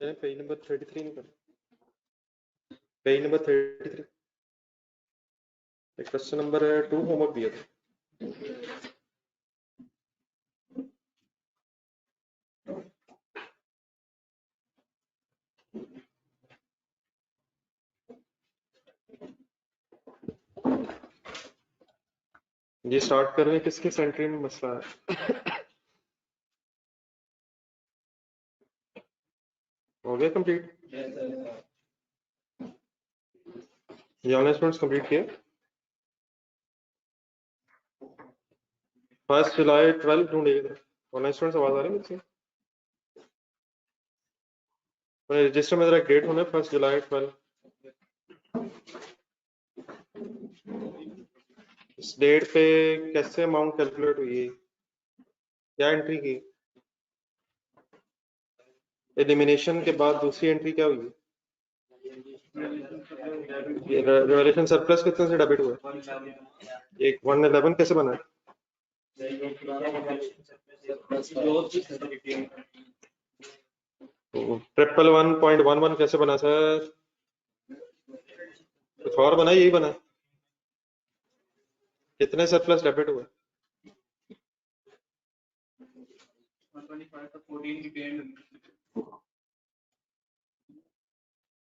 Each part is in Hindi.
पेज नंबर 33 नहीं कर, page number 33 question number 2 homework दिया था। ये स्टार्ट कर रहे हैं, किसके सेंट्री में मसला है? हो गया कंप्लीट? ये ऑनलाइन स्टूडेंट्स कंप्लीट किया? 1 जुलाई 12 ढूंढिएगा। ऑनलाइन स्टूडेंट्स आवाज आ रही है मुझसे? रजिस्टर में जरा डेट होना है 1 जुलाई 12। इस डेट पे कैसे अमाउंट कैलकुलेट हुई है, क्या एंट्री की? एलिमिनेशन के बाद दूसरी एंट्री क्या हुई? रिवैल्यूएशन सरप्लस कितने से डेबिट हुआ? एक 111 कैसे बना? ट्रिपल 1.11 कैसे बना सर? कुछ और बना, यही बना? कितने सरप्लस डेबिट हुए?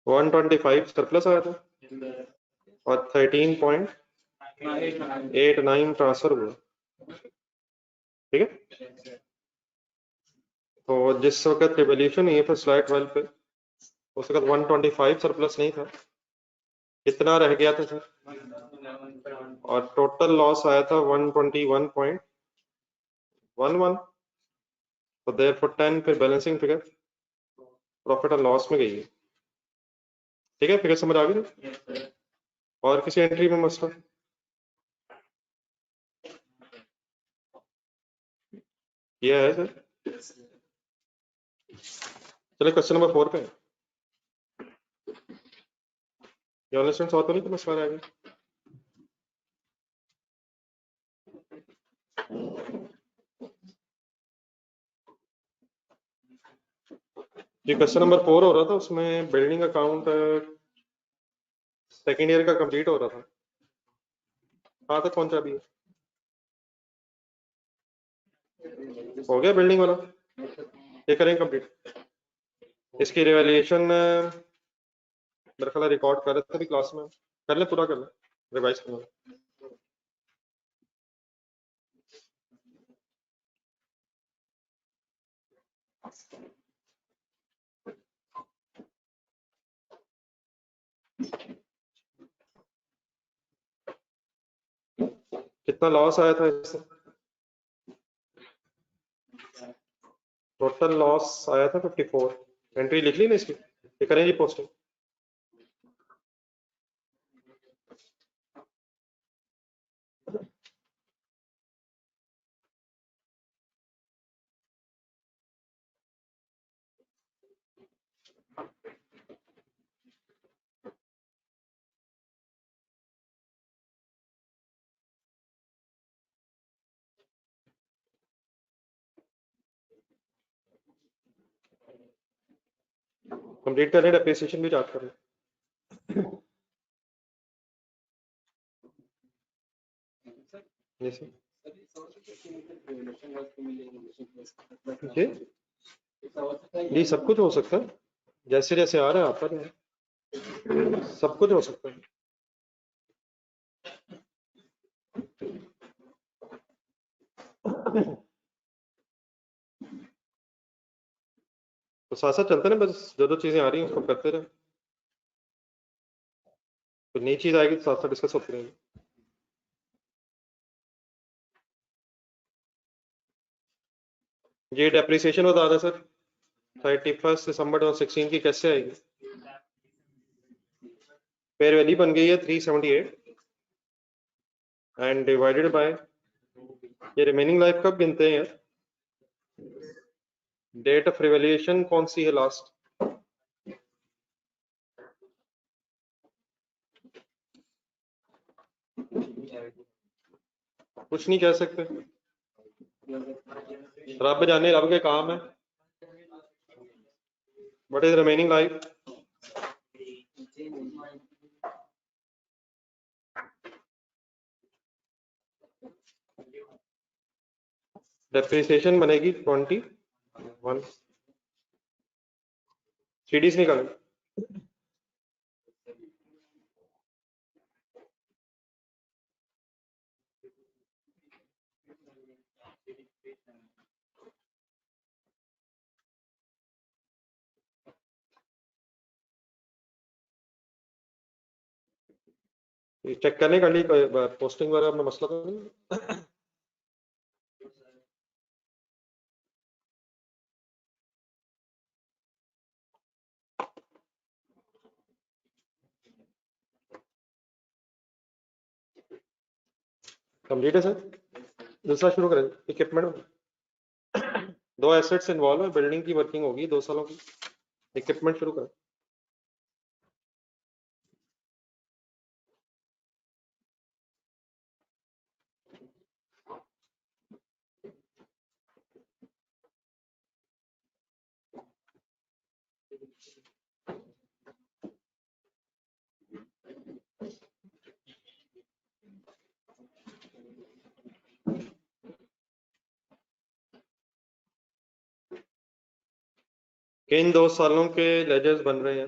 125 सरप्लस आया था और 13.89 ट्रांसफर हुआ। ठीक है, तो जिस वक्त रिवॉल्यूशन हुई है स्लाइड 12 पे, उस वक्त 125 सरप्लस नहीं था, कितना रह गया था सर? और टोटल लॉस आया था 121.11, तो देयरफॉर 10 फिर बैलेंसिंग फिगर प्रॉफिट और लॉस में गई है। ठीक है, फिगर समझ आ गई? और किसी एंट्री में मसला? ये है सर। चलिए क्वेश्चन नंबर 4 पे स्टूडेंट्स और तो नहीं, तो मसला रहेगा। ये क्वेश्चन नंबर 4 हो रहा था, उसमें बिल्डिंग अकाउंट सेकेंड ईयर का कंप्लीट हो रहा था। कहाँ तक पहुंचा अभी? हो गया बिल्डिंग वाला, ये करेंगे कंप्लीट। इसकी रिवैल्यूएशन मेरा ख्याल रिकॉर्ड कर रहे थे अभी क्लास में, कर ले, पूरा कर ले, रिवाइज करना। कितना लॉस आया था इससे? टोटल लॉस आया था 54। एंट्री लिख ली ना इसकी, ये करेंगे पोस्टिंग। कंप्लीट कर रहे हैं, डेप्रिसिएशन भी चार्ज कर रहे हैं। जी सब कुछ हो सकता है, जैसे जैसे आ रहा है आता है, सब कुछ हो सकता है। तो साथ साथ चलते ना, बस जो चीजें आ रही हैं उसको करते रहे, तो नई चीज आएगी तो साथ साथ डिस्कस होती रहेगी। ये डेप्रिसिएशन बता रहा सर 31 दिसंबर 2016 की कैसे आएगी? फेयर वैल्यू बन गई है 378 एंड डिवाइडेड बाय, ये रिमेनिंग लाइफ कब गिनते हैं यार? डेट ऑफ रिवैल्यूएशन कौन सी है लास्ट? कुछ नहीं कह सकते, रब जाने, रब के काम है। What is remaining life? Depreciation बनेगी 21. CDs निकालें. चेक करने का लिए पोस्टिंग वगैरह अपना मसला तो नहीं. कंप्लीट है सर. दूसरा शुरू करें. इक्विपमेंट 2 एसेट्स इन्वॉल्व है. बिल्डिंग की वर्किंग होगी 2 सालों की. इक्विपमेंट शुरू करें. किन 2 सालों के लेजर्स बन रहे हैं?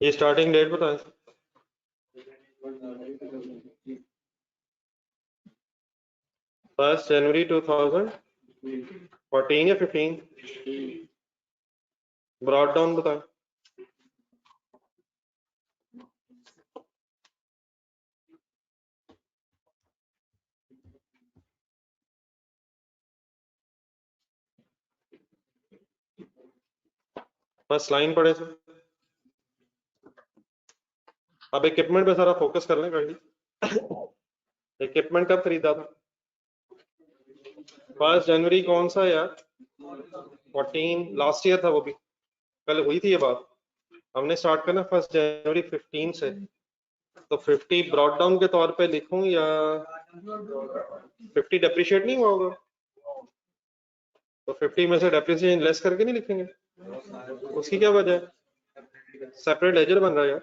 ये स्टार्टिंग डेट बताएं. 1 जनवरी 2014 या 15. ब्रॉड डाउन बताएं. फर्स्ट लाइन पढ़े सर. अब इक्विपमेंट पे सारा फोकस कर लें. गाड़ी इक्विपमेंट कब खरीदा था? 1 जनवरी कौन सा यार? 14 लास्ट ईयर था वो भी. कल हुई थी ये बात. हमने स्टार्ट करना 1 जनवरी 15 से. तो 50 ब्रॉड डाउन के तौर पे लिखूं या 50 डेप्रिशिएट नहीं हुआ होगा? तो 50 में से डेप्रिसिएशन लेस करके नहीं लिखेंगे? उसकी क्या वजह है? सेपरेट लेजर बन रहा है यार.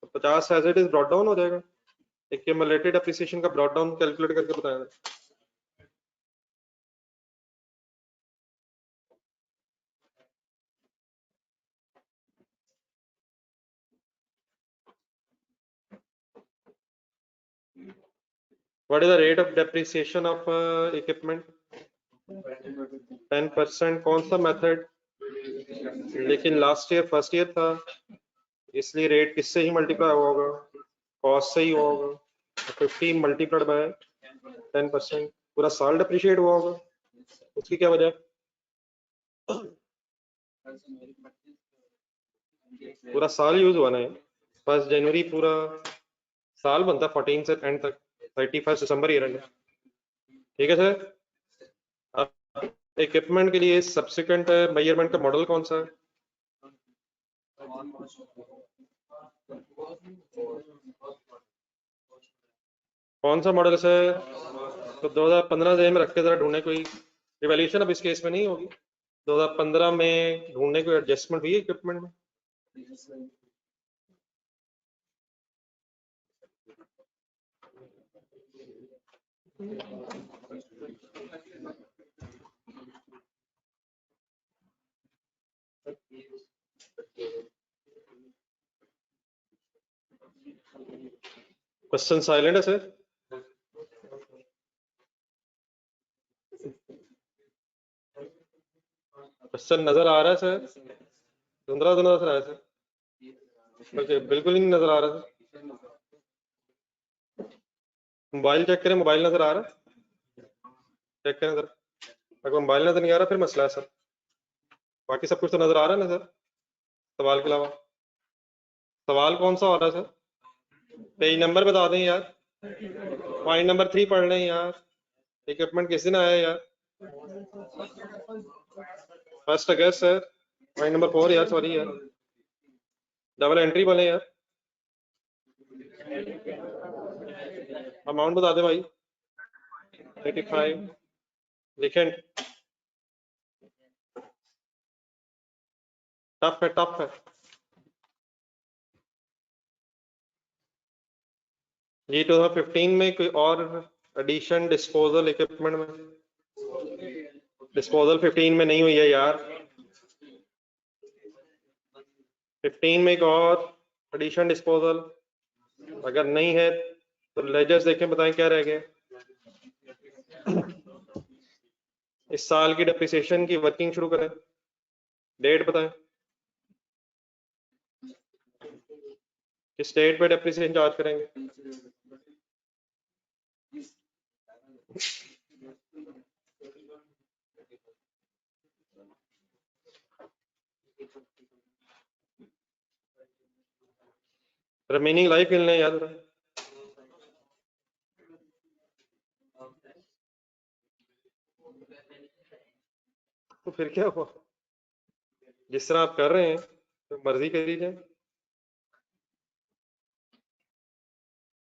तो 50 as it is brought down हो जाएगा. एक्यूमुलेटेड एप्रिसिएशन का ब्रॉड डाउन कैलकुलेट करके बताया. What is the rate of depreciation of equipment? 10%. कौन सा मेथड? लेकिन लास्ट ईयर फर्स्ट ईयर था, इसलिए रेट किससे ही मल्टीप्लाई हुआ होगा? कॉस्ट से ही हुआ होगा. 50 मल्टीप्लाइड बाय 10%. पूरा साल डिप्रिशिएट हुआ होगा. उसकी क्या वजह? पूरा साल यूज हुआ ना. 1 जनवरी पूरा साल बनता 14 से एंड तक. 31 दिसंबर ईयर एंड. ठीक है सर. इक्विपमेंट के लिए सब्सिक्वेंट मेजरमेंट का मॉडल कौन सा है? कौन सा मॉडल है? तो 2015 से में रख के जरा ढूंढने. कोई रिवॉल्यूशन अब इस केस में नहीं होगी. 2015 में ढूंढने कोई एडजस्टमेंट हुई इक्विपमेंट में? क्वेश्चन साइलेंट है सर. क्वेश्चन नजर आ रहा है सर? धुंधला धुंधला नजर आ रहा है सर. बिल्कुल ही नहीं नजर आ रहा सर. मोबाइल चेक करें. मोबाइल नजर आ रहा है? चेक करें सर. अगर मोबाइल नजर नहीं आ रहा फिर मसला है सर. बाकी सब कुछ तो नजर आ रहा है ना सर, सवाल के अलावा. सवाल कौन सा हो रहा है सर? पेज नंबर बता दें यार. पॉइंट नंबर 3 पढ़ लें यार। इक्विपमेंट किस दिन आया यार? 1 अगस्त सर। पॉइंट नंबर 4 यार, सॉरी यार, डबल एंट्री बोले यार। अमाउंट बता दे भाई। 85 लिखें। टफ है, टफ है ये। 2015 में कोई और एडिशन डिस्पोजल इक्विपमेंट में? डिस्पोजल 15 में नहीं हुई है यार। 15 में एक और एडिशन डिस्पोजल अगर नहीं है तो लेजर्स देखें, बताएं क्या रह गए। इस साल की डेप्रिसिएशन की वर्किंग शुरू करें, डेट बताएं। किस डेट पे डेप्रिसिएशन चार्ज करेंगे? रिमेनिंग लाइफ गिन लें याद रहा। तो फिर क्या हुआ? जिस तरह आप कर रहे हैं तो मर्जी कर लीजिए।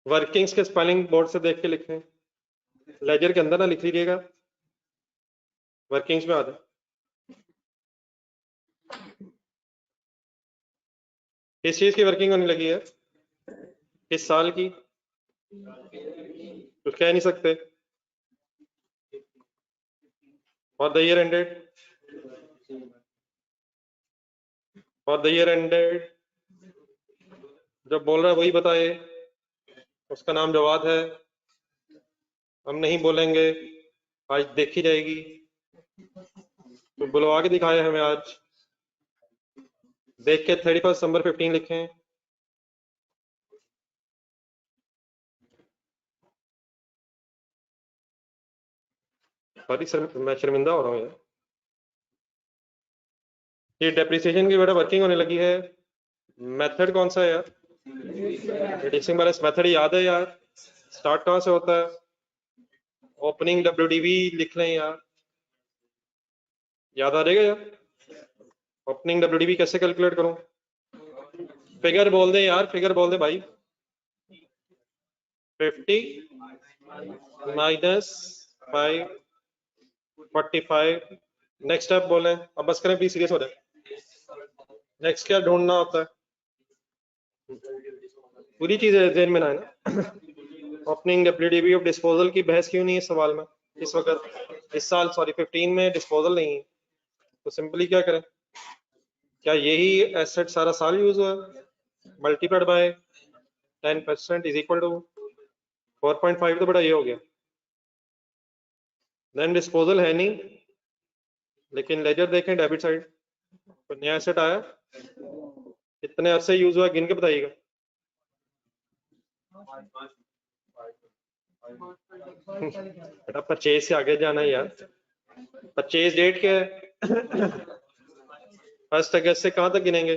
वर्किंग्स के स्पेलिंग बोर्ड से देख के लिखें, लेजर के अंदर ना लिख लीजिएगा, वर्किंग्स में आ जाए। किस चीज की वर्किंग होने लगी है? किस साल की? कुछ कह नहीं सकते। और द ईयर एंडेड, और द ईयर एंडेड जब बोल रहा है वही बताए। उसका नाम जवाद है, हम नहीं बोलेंगे, आज देखी जाएगी। तो बुलवा के दिखाए हमें आज, देख के 31 दिसंबर 15 लिखें। सॉरी सर, मैं शर्मिंदा हो रहा हूँ यार। ये डेप्रिसिएशन की बेटा वर्किंग होने लगी है। मेथड कौन सा है यार? रिड्यूसिंग बैलेंस मेथड याद है यार? स्टार्ट कहाँ से होता है? ओपनिंग WDV लिख लें यार, याद आ जाएगा यार। ओपनिंग WDV कैसे कैलकुलेट करूं? फिगर बोल दे यार, फिगर बोल दे भाई। 50 माइनस 5 45। नेक्स्ट स्टेप बोले, अब बस करें, प्लीज सीरियस हो जाए। नेक्स्ट क्या ढूंढना होता है? पूरी चीज जेन में ना है ना। ओपनिंग WDV ऑफ डिस्पोजल की बहस क्यों नहीं है सवाल में इस वक्त? इस साल सॉरी 15 में डिस्पोजल नहीं है, तो सिंपली क्या करें? क्या यही एसेट सारा साल यूज हुआ है? Multiplied by 10% is equal to 4.5, तो बड़ा ये हो गया। देन डिस्पोजल है नहीं, लेकिन लेजर देखें डेबिट साइड, तो नया एसेट आया, कितने अरसे यूज हुआ गिन के बताइएगा। बेटा परचेज से आगे जाना है यार। परचेज डेट क्या है? 1 अगस्त से कहां तक गिनेंगे?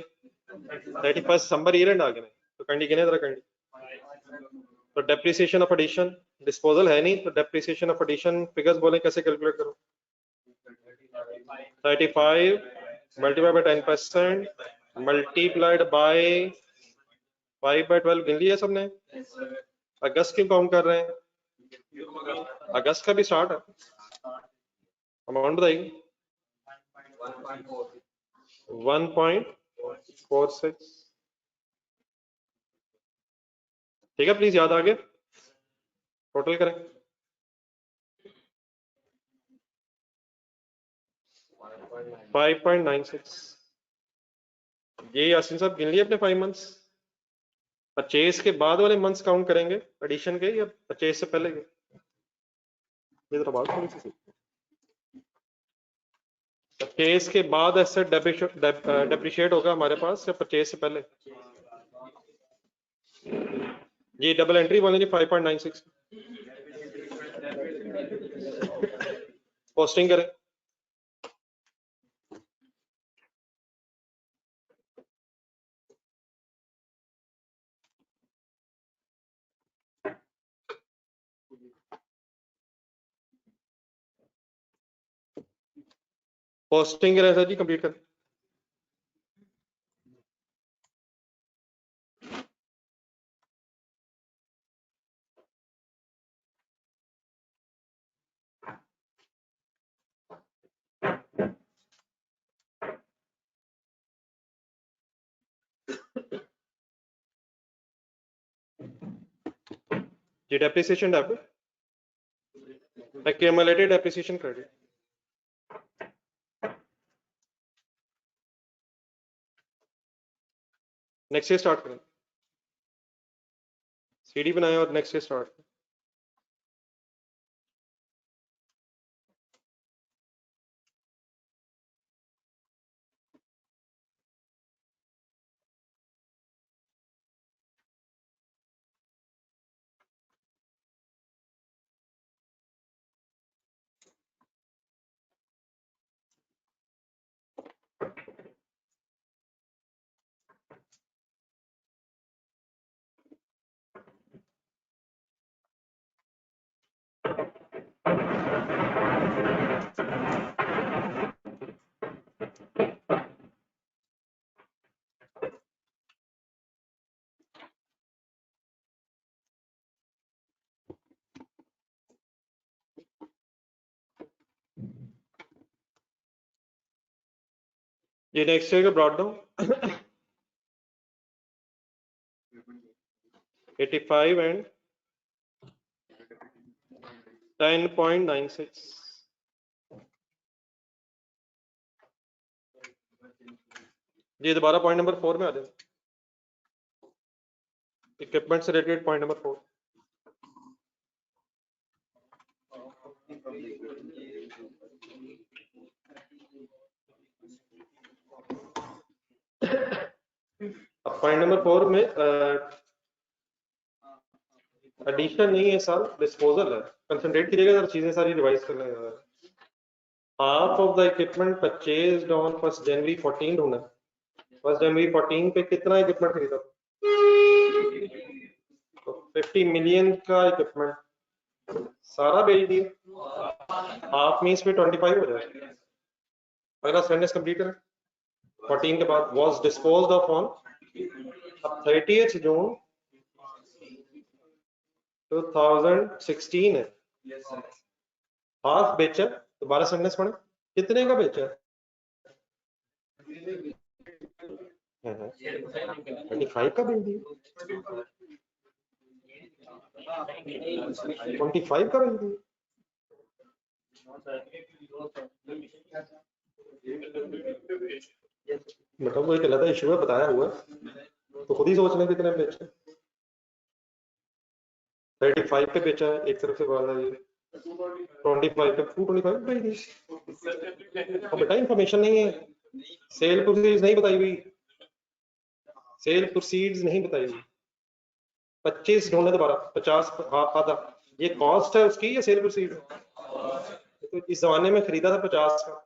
31 दिसंबर ईयर एंड आ गए, तो कंडी गिने जरा कंडी। तो डेप्रिसिएशन ऑफ एडिशन, डिस्पोजल है नहीं, तो डेप्रिसिएशन ऑफ एडिशन फिगर्स बोले कैसे कैलकुलेट करूं? 35 मल्टीप्लाई बाय 10% मल्टीप्लाइड बाय 5/12 गिन लिया सबने? अगस्त क्यों काउंट कर रहे हैं? अगस्त का भी स्टार्ट है। अमाउंट बताइए। 1.46। ठीक है, प्लीज याद आ गया, टोटल करें। 5.96। ये यासीन साहब गिन लिए अपने 5 मंथ्स? परचेज के बाद वाले मंथ्स काउंट करेंगे एडिशन के, या परचेज से पहले के? ये तो बात थोड़ी सी। परचेज के बाद एसेट डेप्रिशिएट होगा हमारे पास, या परचेज से पहले? ये डबल एंट्री बोले जी 5.96 पोस्टिंग करें। पोस्टिंग के लिए सर जी कंप्लीट कर। ये depreciation debit, accumulated depreciation credit। Next से स्टार्ट करें, सीडी बनाए और नेक्स्ट से स्टार्ट करें। ये नेक्स्ट ईयर का ब्रॉड डाउन 85 एंड 10.96। ये दोबारा पॉइंट नंबर 4 में आ जाए, इक्विपमेंट से रिलेटेड पॉइंट नंबर 4। अब पॉइंट नंबर 4 में एडिशन नहीं है सर, डिस्पोजल है। कंसंट्रेट कीजिएगा जरा, चीजें सारी रिवाइज कर लेंगे। Half of the equipment purchased on 1 जनवरी 14 ढूंढा। 1 जनवरी 14 पे कितना इक्विपमेंट खरीदा? तो 50 मिलियन का इक्विपमेंट सारा बेच दिया। हाफ मीन्स पे 25 हो जाएगा। पहला सेंटेंस कंप्लीट करें। 14 के बाद was disposed of on 30th जून 2016 है। हाफ बेचा, दोबारा सेंटेंस पढ़े, कितने का बेचा? 25 का बेच दिया। 25 का बेच दिया। मतलब वो एक अलग इशू है, बताया हुआ, तो खुद ही सोच लें कितने बेचे। 35 पे बेचा है, एक तरफ से बात है, 25 पे 225 बेच दी। अब बेटा इंफॉर्मेशन नहीं है, सेल प्रोसीड्स नहीं बताई हुई, सेल प्रोसीड्स नहीं बताई हुई। 25 ढूंढने दोबारा, 50 आधा, ये कॉस्ट है उसकी या सेल प्रोसीड? तो इस जमाने में खरीदा था 50 का,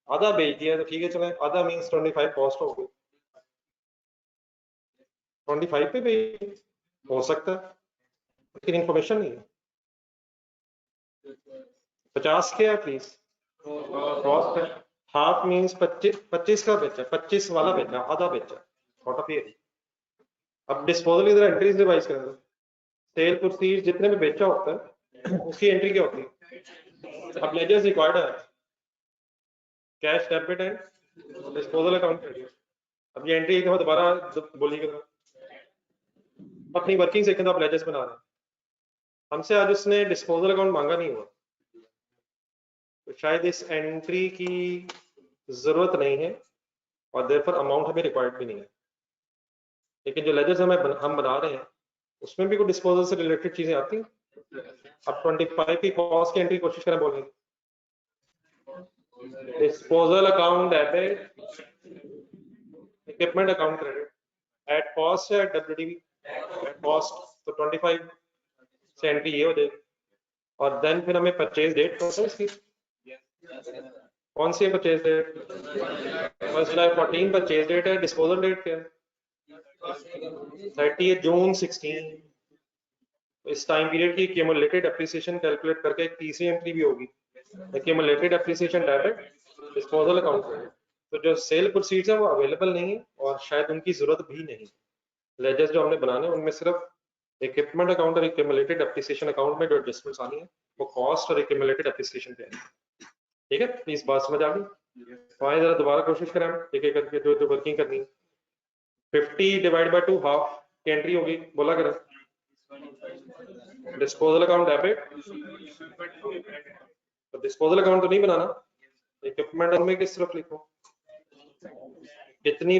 आधा बेच दिया तो ठीक है, चले आधा मींस 25 कॉस्ट हो गई। 25 पे बेच हो सकता है, लेकिन इंफॉर्मेशन नहीं है। 50 क्या है प्लीज? कॉस्ट है। हाफ मींस 25 का बेचा, 25 वाला बेचा, आधा बेचा, व्हाट ऑफ ये। अब डिस्पोजल की तरह एंट्रीज रिवाइज करेंगे। सेल प्रोसीड जितने में बेचा होता है उसकी एंट्री क्या होती है? अब लेजर्स रिक्वायर्ड है, cash debit and disposal account credit. अब ये एंट्री एक दफा दोबारा बोलिएगा, अपनी वर्किंग सेकंड आप लेजर्स बना रहे हैं। हमसे आज उसने डिस्पोजल अकाउंट मांगा नहीं हुआ, तो शायद इस एंट्री की जरूरत नहीं है और देयरफॉर अमाउंट हमें रिक्वायर्ड भी नहीं है। लेकिन जो लेजर्स हम बना रहे हैं उसमें भी कोई डिस्पोजल से रिलेटेड चीजें आती हैं। अब 25 की कॉस्ट की एंट्री कोशिश करें बोलेंगे। Disposal account debit, equipment account credit, at cost है डब्ल्यूडीवी, एट कॉस्ट, तो 25 से एंट्री ये हो जाएगी। और देन फिर हमें परचेज डेट कौन सी इसकी, कौन सी है परचेज डेट? 1 जुलाई 14 परचेज डेट है। डिस्पोजल डेट क्या है? 30 जून 16। इस टाइम पीरियड की एक्यूमुलेटेड एप्रिसिएशन कैलकुलेट करके एक तीसरी एंट्री भी होगी, accumulated appreciation debit disposal account है, तो जो सेल प्रोसीड्स है वो अवेलेबल नहीं है और शायद उनकी जरूरत भी नहीं। लेजर्स जो हमने बनाने हैं उनमें सिर्फ इक्विपमेंट अकाउंट और एक्यूमुलेटेड डेप्रिसिएशन अकाउंट में जो एडजस्टमेंट्स आनी है वो कॉस्ट और एक्यूमुलेटेड डेप्रिसिएशन पे है। ठीक है, प्लीज बात समझ आ गई? तो आइए जरा दोबारा कोशिश करें हम एक एक करके जो वर्किंग करनी है। 50 डिवाइड बाय 2 हाफ की एंट्री होगी, बोला करें। डिस्पोजल अकाउंट डेबिट, तो डिस्पोजल अकाउंट तो नहीं बनाना, इक्विपमेंट में किस तरफ लिखो, कितने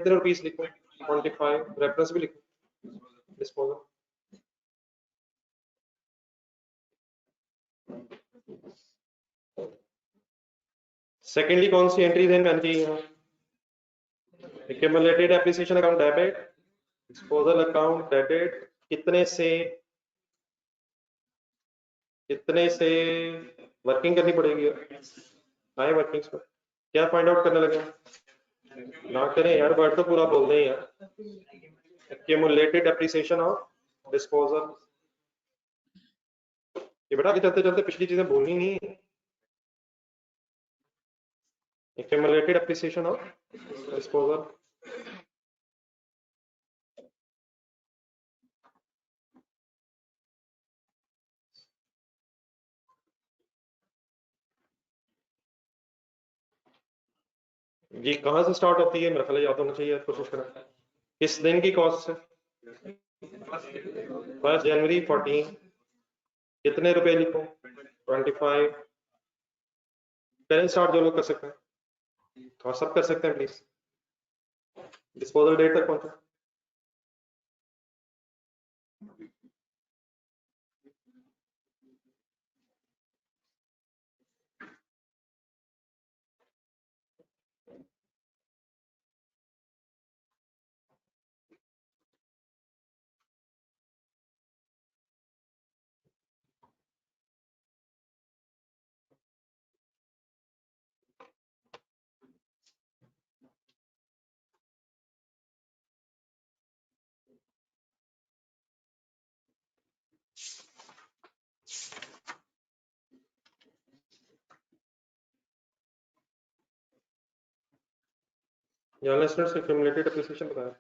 रुपीस लिखो, 25, रेफरेंस भी लिखो डिस्पोजल। सेकेंडली कौन सी एंट्री ध्यान में आनी चाहिए? Accumulated appreciation account debit, disposal account debit, कितने से वर्किंग करनी पड़ेगी? आए वर्किंग्स पर क्या फाइंड आउट करने लगे? ना करें यार, वर्ड तो पूरा बोल दें यार। एक्यूमुलेटेड एप्रिसिएशन ऑफ डिस्पोजल, ये बेटा आगे चलते चलते पिछली चीजें बोलनी नहीं है। एक्यूमुलेटेड एप्रिसिएशन ऑफ डिस्पोजल, ये कहां से स्टार्ट होती है? मेरा ख्याल याद होना चाहिए, कोशिश करें। किस दिन की कॉस्ट है? 1 जनवरी 14। कितने रुपए लिखो? 25। करें स्टार्ट जो लोग कर सकते हैं, तो सब कर सकते हैं प्लीज। डिस्पोजल डेट तक पहुंचे। यहाँ स्टूडेंट्स एक्यूमुलेटेड एप्रिसिएशन बताया।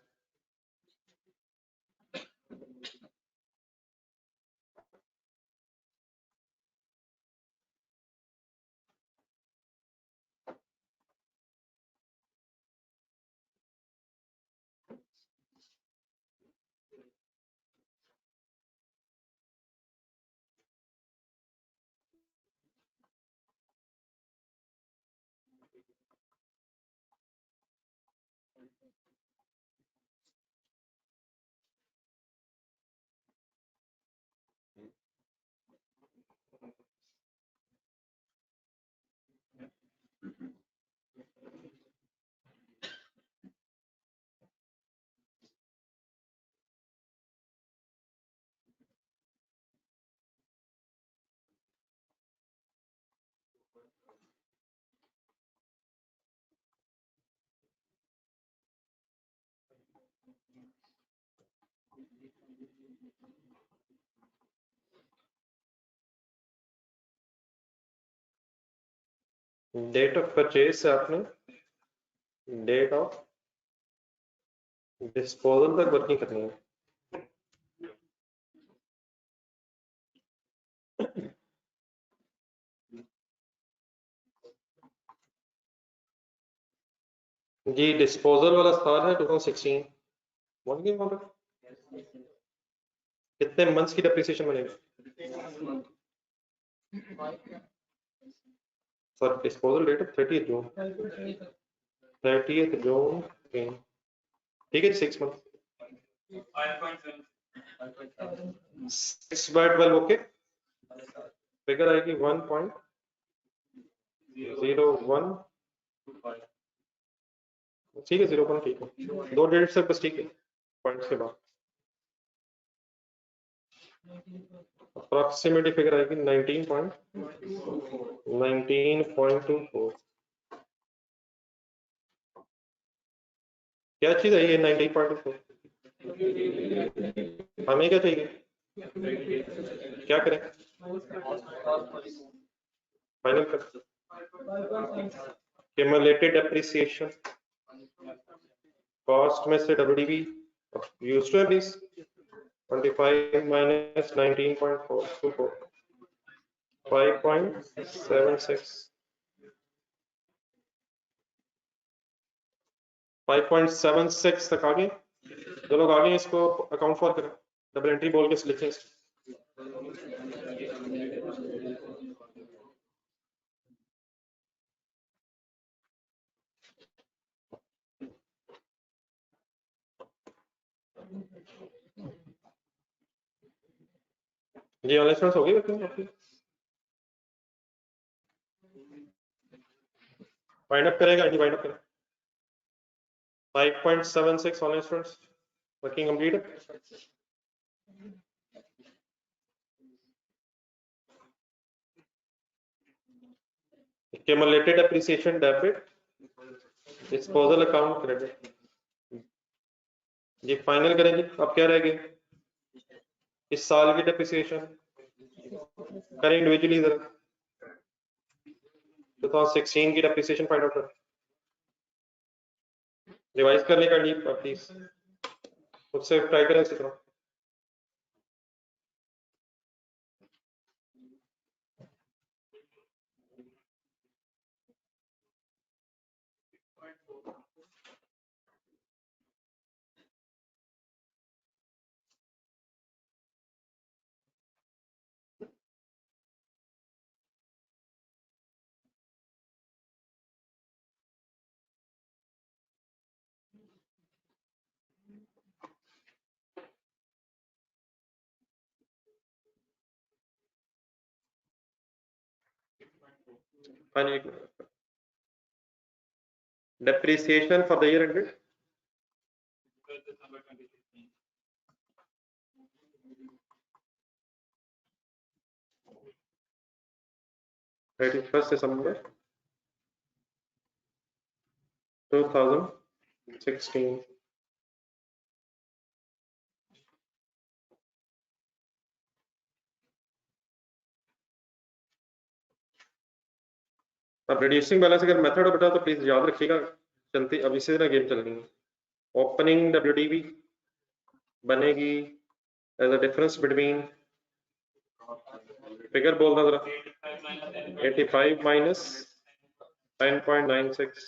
डेट ऑफ परचेज से आपने डेट ऑफ डिस्पोजल तक वर्किंग करनी है। जी डिस्पोजल वाला साल है 2016। कितने मंथ्स की डेप्रिसिएशन बनेगी? सर डिस्पोजल डेट 30 जून, 30 जून। ठीक है, 6 मंथ। 6 बाय 12 ओके, फिगर आएगी 1.01। ठीक है, 0 ठीक है, 2 डेट से बस, ठीक है, पॉइंट्स के बाद अप्रॉक्सीमेटली फिगर आएगी 19.24। क्या चीज है ये 19.24? हमें क्या चाहिए, क्या करें? फाइनल कर क्यूमुलेटेड डेप्रिसिएशन, कॉस्ट में से WDV used to please 25 minus 19.424 5.76 5.76 तक आगे जो लोग आगे इसको अकाउंट फॉर करें, डबल एंट्री बोल के लिखें इसको। जी ऑनलाइन स्टूडेंट्स हो गई आपकी? वाइंड अप करेगा जी, वाइंड अप करें। 5.76 online students working complete. Accumulated appreciation debit, disposal account credit। ये फाइनल करेंगे। अब क्या रहेगी इस साल की डेप्रिसिएशन करें इंडिविजुअली जरा 2016 की डेप्रिसिएशन फाइंड आउट करें। रिवाइज करने का नीड प्लीज उससे ट्राई करें इसी तरह। Depreciation for the year ended December 2016। अब रिड्यूसिंग बैलेंस अगर मेथड बेटा तो प्लीज याद रखिएगा, चलती अब इसी तरह गेम चल रही है। ओपनिंग WDV बनेगी as a difference between, figure बोलना जरा, 85 minus 10.96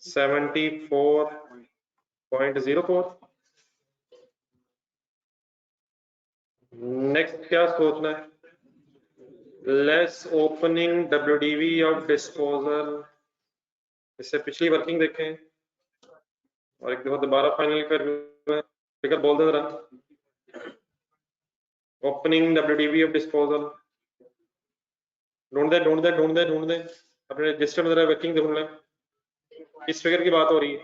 74.04। नेक्स्ट क्या सोचना है, less opening WDV of disposal, इससे पिछली वर्किंग देखें और एक दफा दोबारा फाइनल कर फिगर बोल दे जरा। ओपनिंग WDV ऑफ डिस्पोजल ढूंढ दे अपने रजिस्टर में जरा वर्किंग ढूंढ ले, किस फिगर की बात हो रही है।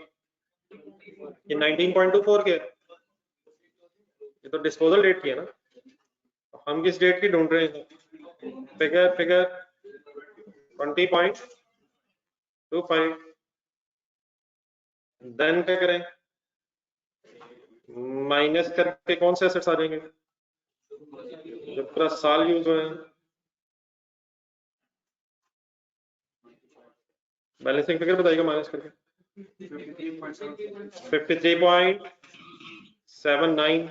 ये 19.24 के, ये तो डिस्पोजल डेट की है ना, हम किस डेट की ढूंढ रहे हैं, फिगर 20.25। देन क्या करें, माइनस करके कौन से एसेट्स आ जाएंगे जो पूरा साल यूज हुए हैं। बैलेंसिंग फिगर बताइएगा माइनस करके। 53.79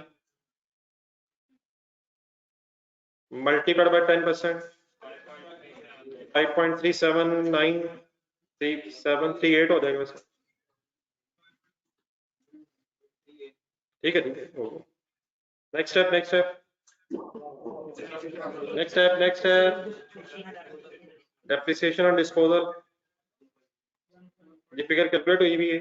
multiplied by 10%, 5.3793 हो जाएगा वैसे। ठीक है next step depreciation on disposal, ये फिगर कैलकुलेट हुई भी है।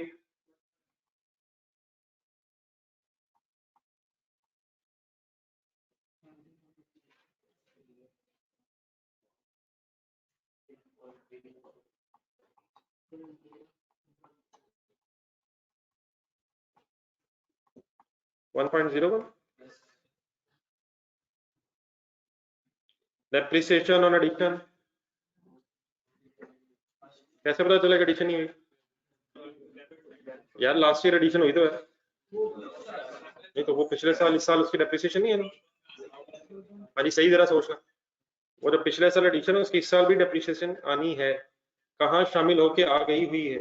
डेप्रिसिएशन ऑन एडिशन, कैसे पता चलेगा एडिशन नहीं हुई यार, लास्ट ईयर एडिशन हुई तो है, नहीं तो वो पिछले साल इस साल उसकी डेप्रिसिएशन नहीं है ना। हाँ जी सही जरा सोचना, और जो पिछले साल एडिशन है उसकी इस साल भी डेप्रिसिएशन आनी है, कहाँ शामिल होके आ गई हुई है,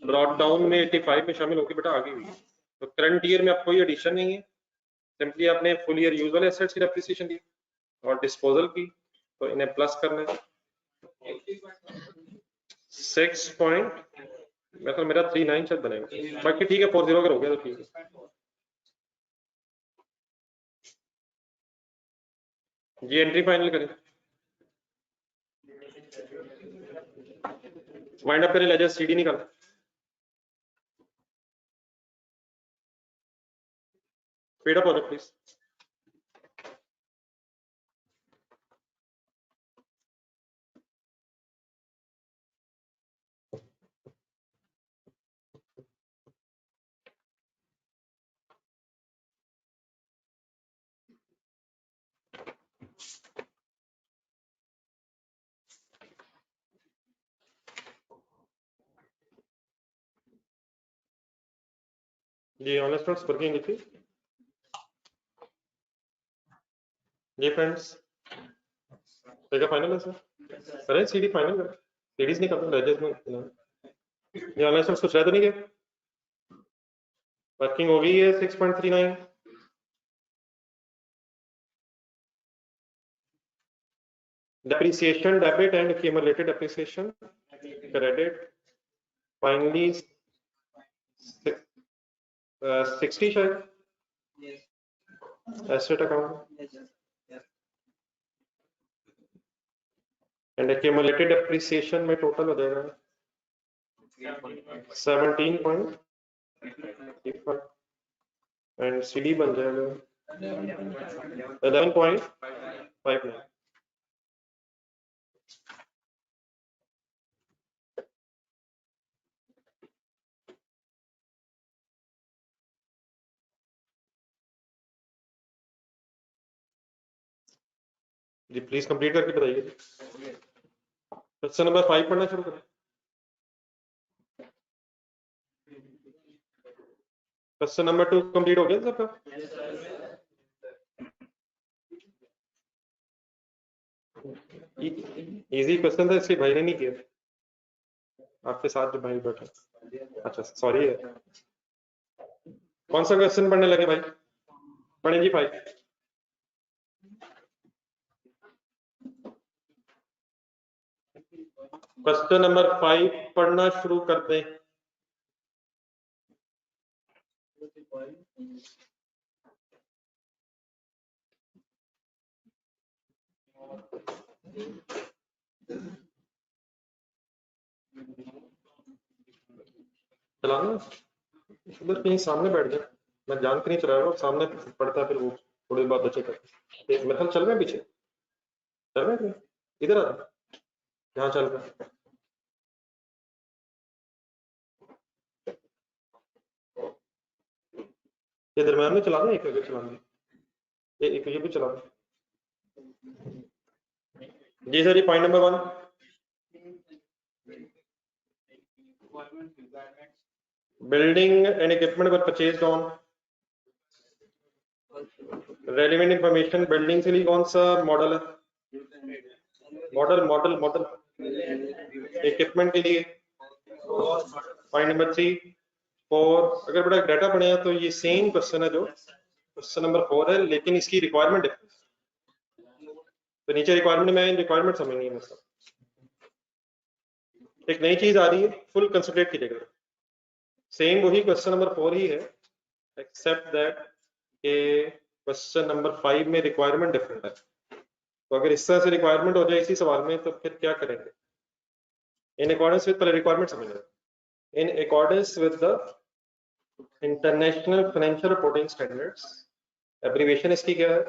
ब्रॉड डाउन में 85 में शामिल होके बेटा आ गई हुई है। तो करंट ईयर में अब कोई एडिशन नहीं है, सिंपली आपने फुल ईयर यूजुअल एसेट्स की डेप्रिसिएशन की और डिस्पोजल की, तो इन्हें प्लस करना है 6 पॉइंट, मतलब मेरा 39 शायद बनेगा, बाकी ठीक है 40 अगर हो गया तो ठीक है। जी एंट्री फाइनल करें, वाइंड अप करें, लेजर सीडी निकाल, स्पीड अप हो जाए प्लीज। जी ऑनलाइन स्टूडेंट्स वर्किंग लिखी जी फ्रेंड्स, देखा फाइनल है सर, अरे सीडी फाइनल कर, सीडीज नहीं करते लेजर्स में। ये ऑनलाइन स्टूडेंट्स कुछ रह तो नहीं गया, वर्किंग हो गई है 6.39, depreciation debit and accumulated depreciation credit finally 60 शायद asset account and accumulated depreciation में total हो जाएगा 17.85 and CD बन जाएगा 11.59। जी प्लीज कंप्लीट करके बताइए। क्वेश्चन नंबर 5 पढ़ना शुरू करें। क्वेश्चन नंबर 2 कंप्लीट हो गया सबका? इजी क्वेश्चन था इसलिए भाई ने नहीं किया, आपके साथ जो भाई बैठे। अच्छा सॉरी है, कौन सा क्वेश्चन पढ़ने लगे भाई? पढ़े जी भाई। क्वेश्चन नंबर 5 पढ़ना शुरू कर दें। चलाना उधर कहीं सामने बैठ जाए, मैं जान के नहीं चला रहा, सामने पढ़ता फिर वो थोड़ी बात अच्छे करते। मतलब चल रहे हैं पीछे, चल रहे हैं इधर आ, यहाँ चल रहा है। ये दरम्यान में चलाना, एक आगे चलाना, एक ये भी चलाना। जी सर, ये point number 1, building and equipment were purchased on relevant information, building के लिए कौन सा मॉडल है? मॉडल मॉडल मॉडल इक्विपमेंट के लिए पॉइंट नंबर 3 4। अगर बड़ा डाटा पढ़े तो ये सेम क्वेश्चन है जो क्वेश्चन नंबर 4 है, लेकिन इसकी रिक्वायरमेंट है, तो नीचे रिक्वायरमेंट में रिक्वायरमेंट समझनी है। मतलब एक नई चीज आ रही है, फुल कंसंट्रेट कीजिएगा, सेम वही क्वेश्चन नंबर 4 ही है, एक्सेप्ट दैट के क्वेश्चन नंबर 5 में रिक्वायरमेंट डिफरेंट है। तो अगर इस तरह से रिक्वायरमेंट हो जाए इसी सवाल में तो फिर क्या करेंगे? इन अकॉर्डेंस विद, पहले रिक्वायरमेंट समझ लें, in accordance with the international financial reporting standards, abbreviation इसकी क्या है?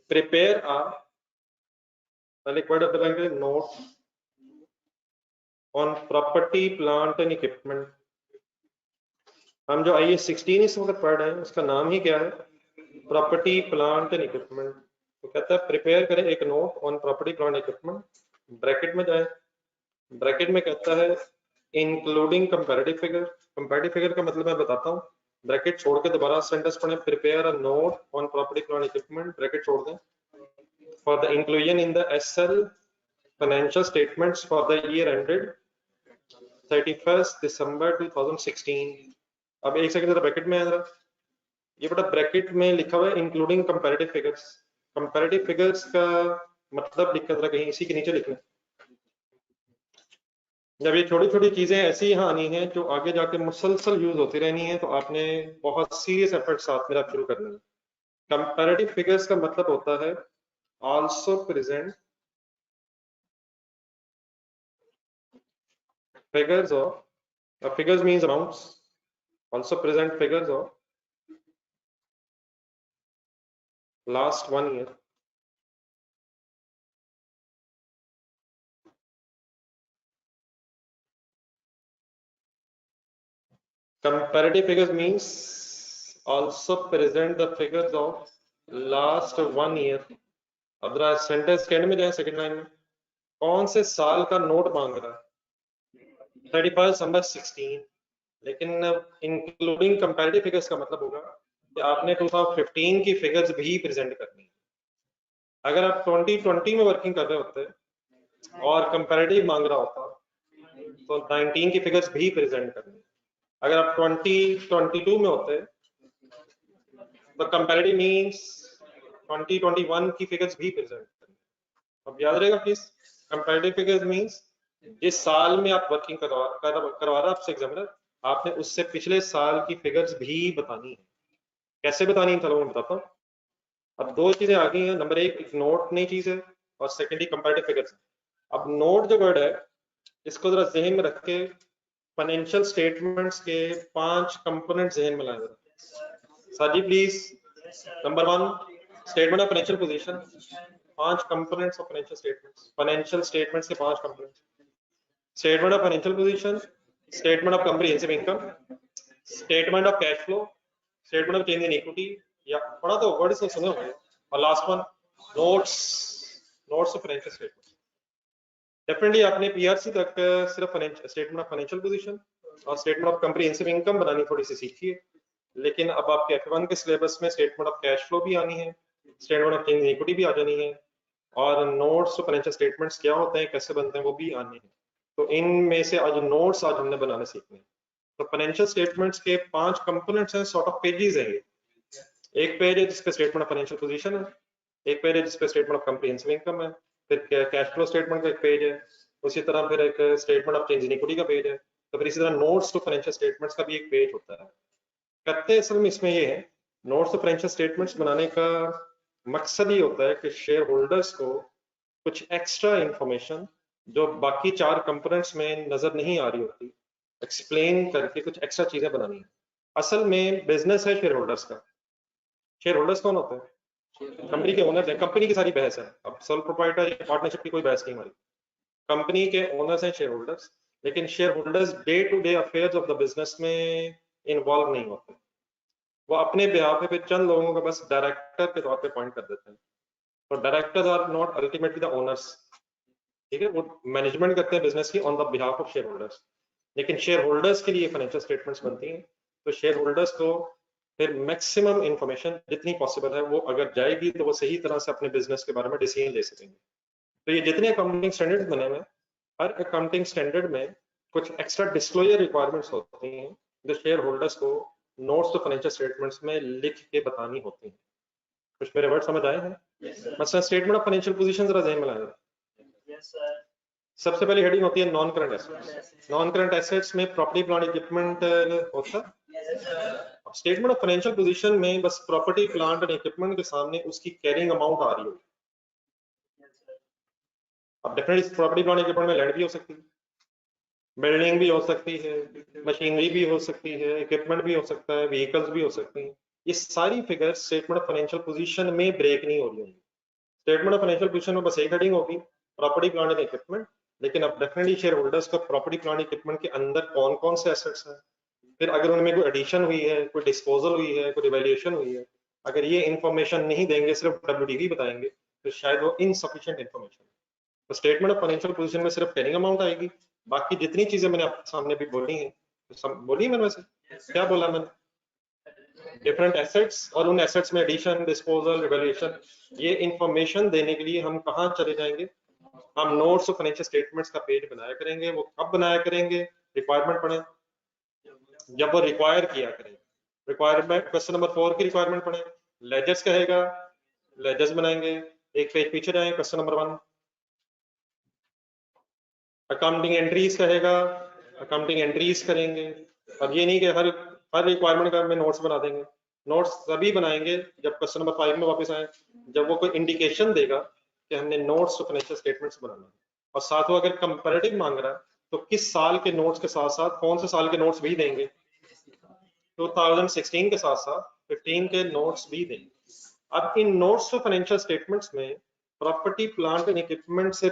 प्रिपेयर आ, पहले word of the language, note on property plant and equipment. हम जो IAS 16 इस वक्त पढ़ रहे हैं उसका नाम ही क्या है? Property plant and equipment. तो कहता है प्रिपेयर करें एक note on property plant equipment, bracket में जाए, ब्रैकेट में कहता है including comparative figure. Comparative figure का मतलब मैं बताता हूँ, ब्रैकेट छोड़ के दोबारा सेंटेंस पढ़े, prepare a note on property plant equipment, bracket छोड़ दें, for the inclusion in the SL financial statements for the year ended 31st December 2016. अब एक सेकंड जरा ब्रैकेट में है, जरा ये बड़ा ब्रैकेट में लिखा हुआ है including comparative figures. Comparative figures का मतलब लिखकर जरा कहीं इसी के नीचे लिखना। जब ये छोटी छोटी चीजें ऐसी यहाँ आनी है जो आगे जाके मुसलसल यूज होती रहनी है, तो आपने बहुत सीरियस एफर्ट साथ मेरा शुरू करना है। कंपैरेटिव फिगर्स का मतलब होता है also present figures of figures means amounts, also present figures of last 1 year. Comparative figures means also present the figures of last 1 year. अब जरा सेंटेंस के एंड में जाए, सेकंड लाइन में कौन से साल का नोट मांग रहा है? 31 दिसंबर 16, लेकिन इंक्लूडिंग कंपैरेटिव फिगर्स का मतलब होगा कि आपने 2015 की फिगर्स भी प्रेजेंट करनी है। अगर आप 2020 में वर्किंग कर रहे होते और कंपैरेटिव मांग रहा होता तो 19 की फिगर्स भी प्रेजेंट करनी। अगर आप 2022 में होते तो कंपैरेटिव मींस 2021 की फिगर्स भी प्रेजेंट करनी। अब याद रहेगा प्लीज, कंपैरेटिव फिगर्स मींस जिस साल में आप वर्किंग करवा रहा आपसे एग्जामिनर, आपने उससे पिछले साल की फिगर्स भी बतानी है। कैसे बतानी है चलो मैं बताता हूँ। अब दो चीजें आ गई हैं, नंबर एक नोट नई चीज है और सेकेंडली कंपैरेटिव फिगर्स। अब नोट जो वर्ड है इसको जरा जहन में रख के फाइनेंशियल स्टेटमेंट्स के 5 कंपोनेंट जहन में लाएं। साजी please. Number 1 statement of financial position, 5 components of financial statements. Financial statements के 5 components: statement of financial position, statement of comprehensive income, statement of cash flow, statement of change in equity, या पढ़ा तो वर्ड से सुने होंगे, और last one notes of financial statements. Definitely आपने पीआरसी तक सिर्फ स्टेटमेंट ऑफ फाइनेंशियल पोजीशन और स्टेटमेंट ऑफ कॉम्प्रिहेंसिव इनकम बनानी थोड़ी सी सीखी है, लेकिन अब आपके F1 के सिलेबस में स्टेटमेंट ऑफ कैश फ्लो भी आनी है, statement of change in equity भी आ जानी है, और नोट्स ऑफ फाइनेंशियल स्टेटमेंट्स क्या होते हैं, कैसे बनते हैं, वो भी आने हैं। तो इनमें से आज नोट्स आज हमने बनाने सीखने हैं। तो फाइनेंशियल स्टेटमेंट्स के 5 कंपोनेंट्स हैं, सॉर्ट ऑफ पेजेस हैं ये। एक पेज है जिसपे स्टेटमेंट ऑफ फाइनेंशियल पोजीशन है, एक पेज है जिसपे स्टेटमेंट ऑफ कॉम्प्रिहेंसिव इनकम है, फिर कैश फ्लो स्टेटमेंट का एक पेज है, उसी तरह फिर एक statement of change in equity का पेज है, तो फिर इसी तरह नोट्स टू फाइनेंशियल स्टेटमेंट्स का भी एक पेज होता है। करते असल में इसमें ये है, नोट्स टू फाइनेंशियल स्टेटमेंट्स बनाने का मकसद ये होता है कि शेयर होल्डर्स को कुछ एक्स्ट्रा इंफॉर्मेशन जो बाकी 4 कंपोनेंट्स में नजर नहीं आ रही होती, एक्सप्लेन करके कुछ एक्स्ट्रा चीजें बनानी है। असल में बिजनेस है शेयर होल्डर्स का। शेयर होल्डर्स कौन होते हैं? कंपनी के ओनर्स हैं। कंपनी की सारी बहस है, अब सोल प्रोप्राइटर या पार्टनरशिप की कोई बहस नहीं हमारी। कंपनी के ओनर्स हैं शेयर होल्डर्स, लेकिन shareholders day to day affairs of the business में इन्वॉल्व नहीं होते। वो अपने बिहाफ पे चंद लोगों को बस डायरेक्टर के तौर पे अपॉइंट कर देते हैं। तो directors are not ultimately the owners, ठीक है, वो मैनेजमेंट करते हैं बिजनेस की on the behalf of shareholders. लेकिन शेयर होल्डर्स के लिए फाइनेंशियल स्टेटमेंट्स बनती हैं, तो शेयर होल्डर्स को फिर मैक्सिमम इंफॉर्मेशन जितनी पॉसिबल है वो अगर जाएगी तो वो सही तरह से अपने बिजनेस के बारे में डिसीजन ले सकेंगे। तो ये जितने अकाउंटिंग स्टैंडर्ड बने हुए, हर अकाउंटिंग स्टैंडर्ड में कुछ एक्स्ट्रा डिस्क्लोजर रिक्वायरमेंट्स होती हैं जो शेयर होल्डर्स को नोट्स टू फाइनेंशियल स्टेटमेंट्स में लिख के बतानी होती हैं। कुछ मेरे वर्ड समझ आए हैं? मतलब स्टेटमेंट ऑफ फाइनेंशियल पोजीशन जरा जहन में लाएं। सबसे पहली हेडिंग होती है non current assets. Non current assets में प्रॉपर्टी प्लांट इक्विपमेंट होता है। स्टेटमेंट ऑफ फाइनेंशियल पोजीशन में बस प्रॉपर्टी प्लांट एंड इक्विपमेंट के सामने उसकी कैरिंग अमाउंट आ रही है। अब डेफिनेटली प्रॉपर्टी प्लांट इक्विपमेंट में लैंड भी हो सकती है, बिल्डिंग भी हो सकती है, मशीनरी भी हो सकती है, इक्विपमेंट भी हो सकता है, व्हीकल्स भी हो सकती हैं। ये सारी figure statement of financial position में ब्रेक नहीं हो रही होंगी। स्टेटमेंट ऑफ फाइनेंशियल पोजीशन में बस एक हेडिंग होगी, प्रॉपर्टी प्लांट एंड इक्विपमेंट। लेकिन अब डेफिनेटली शेयर होल्डर्स को प्रॉपर्टी प्लांट इक्विपमेंट के अंदर कौन कौन से एसेट्स हैं, फिर अगर उनमें कोई एडिशन हुई है, कोई डिस्पोजल हुई है, कोई रिवैल्यूएशन हुई है, अगर ये इन्फॉर्मेशन नहीं देंगे, सिर्फ WDV बताएंगे, तो शायद वो इनसफिशिएंट इन्फॉर्मेशन। तो स्टेटमेंट ऑफ फाइनेंशियल पोजीशन में सिर्फ कैरिंग अमाउंट आएगी, बाकी जितनी चीजें मैंने आपके सामने भी बोली हैं, बोली मैंने वैसे क्या बोला मैंने? डिफरेंट एसेट्स और उन एसेट्स में एडिशन, डिस्पोजल, रिवैल्यूएशन, ये इंफॉर्मेशन देने के लिए हम कहाँ चले जाएंगे? हम नोट्स और फाइनेंशियल स्टेटमेंट्स का पेज बनाया करेंगे। वो कब बनाया करेंगे? रिक्वायरमेंट पढ़े, जब वो रिक्वायर किया करेंगे। रिक्वायरमेंट क्वेश्चन नंबर 4 की रिक्वायरमेंट पढ़े, लेजर्स कहेगा, लेजर्स बनाएंगे। एक पेज पीछे जाए, क्वेश्चन नंबर 1। अकाउंटिंग एंट्रीज कहेगा, अकाउंटिंग एंट्रीज करेंगे। अब ये नहीं कि हर रिक्वायरमेंट का में नोट्स बना देंगे। नोट्स तभी बनाएंगे जब क्वेश्चन नंबर 5 में वापस आए, जब वो कोई इंडिकेशन देगा कि हमने नोट्स और फाइनेंशियल स्टेटमेंट्स बनाना है। और साथ वो अगर कंपैरेटिव मांग रहा है तो किस साल के नोट्स के साथ साथ कौन से साल के नोट्स भी देंगे? 2016 के साथ साथ 15 के नोट्स भी देंगे। अब इन नोट्स और फाइनेंशियल स्टेटमेंट्स में प्रॉपर्टी, प्लांट एंड इक्विपमेंट से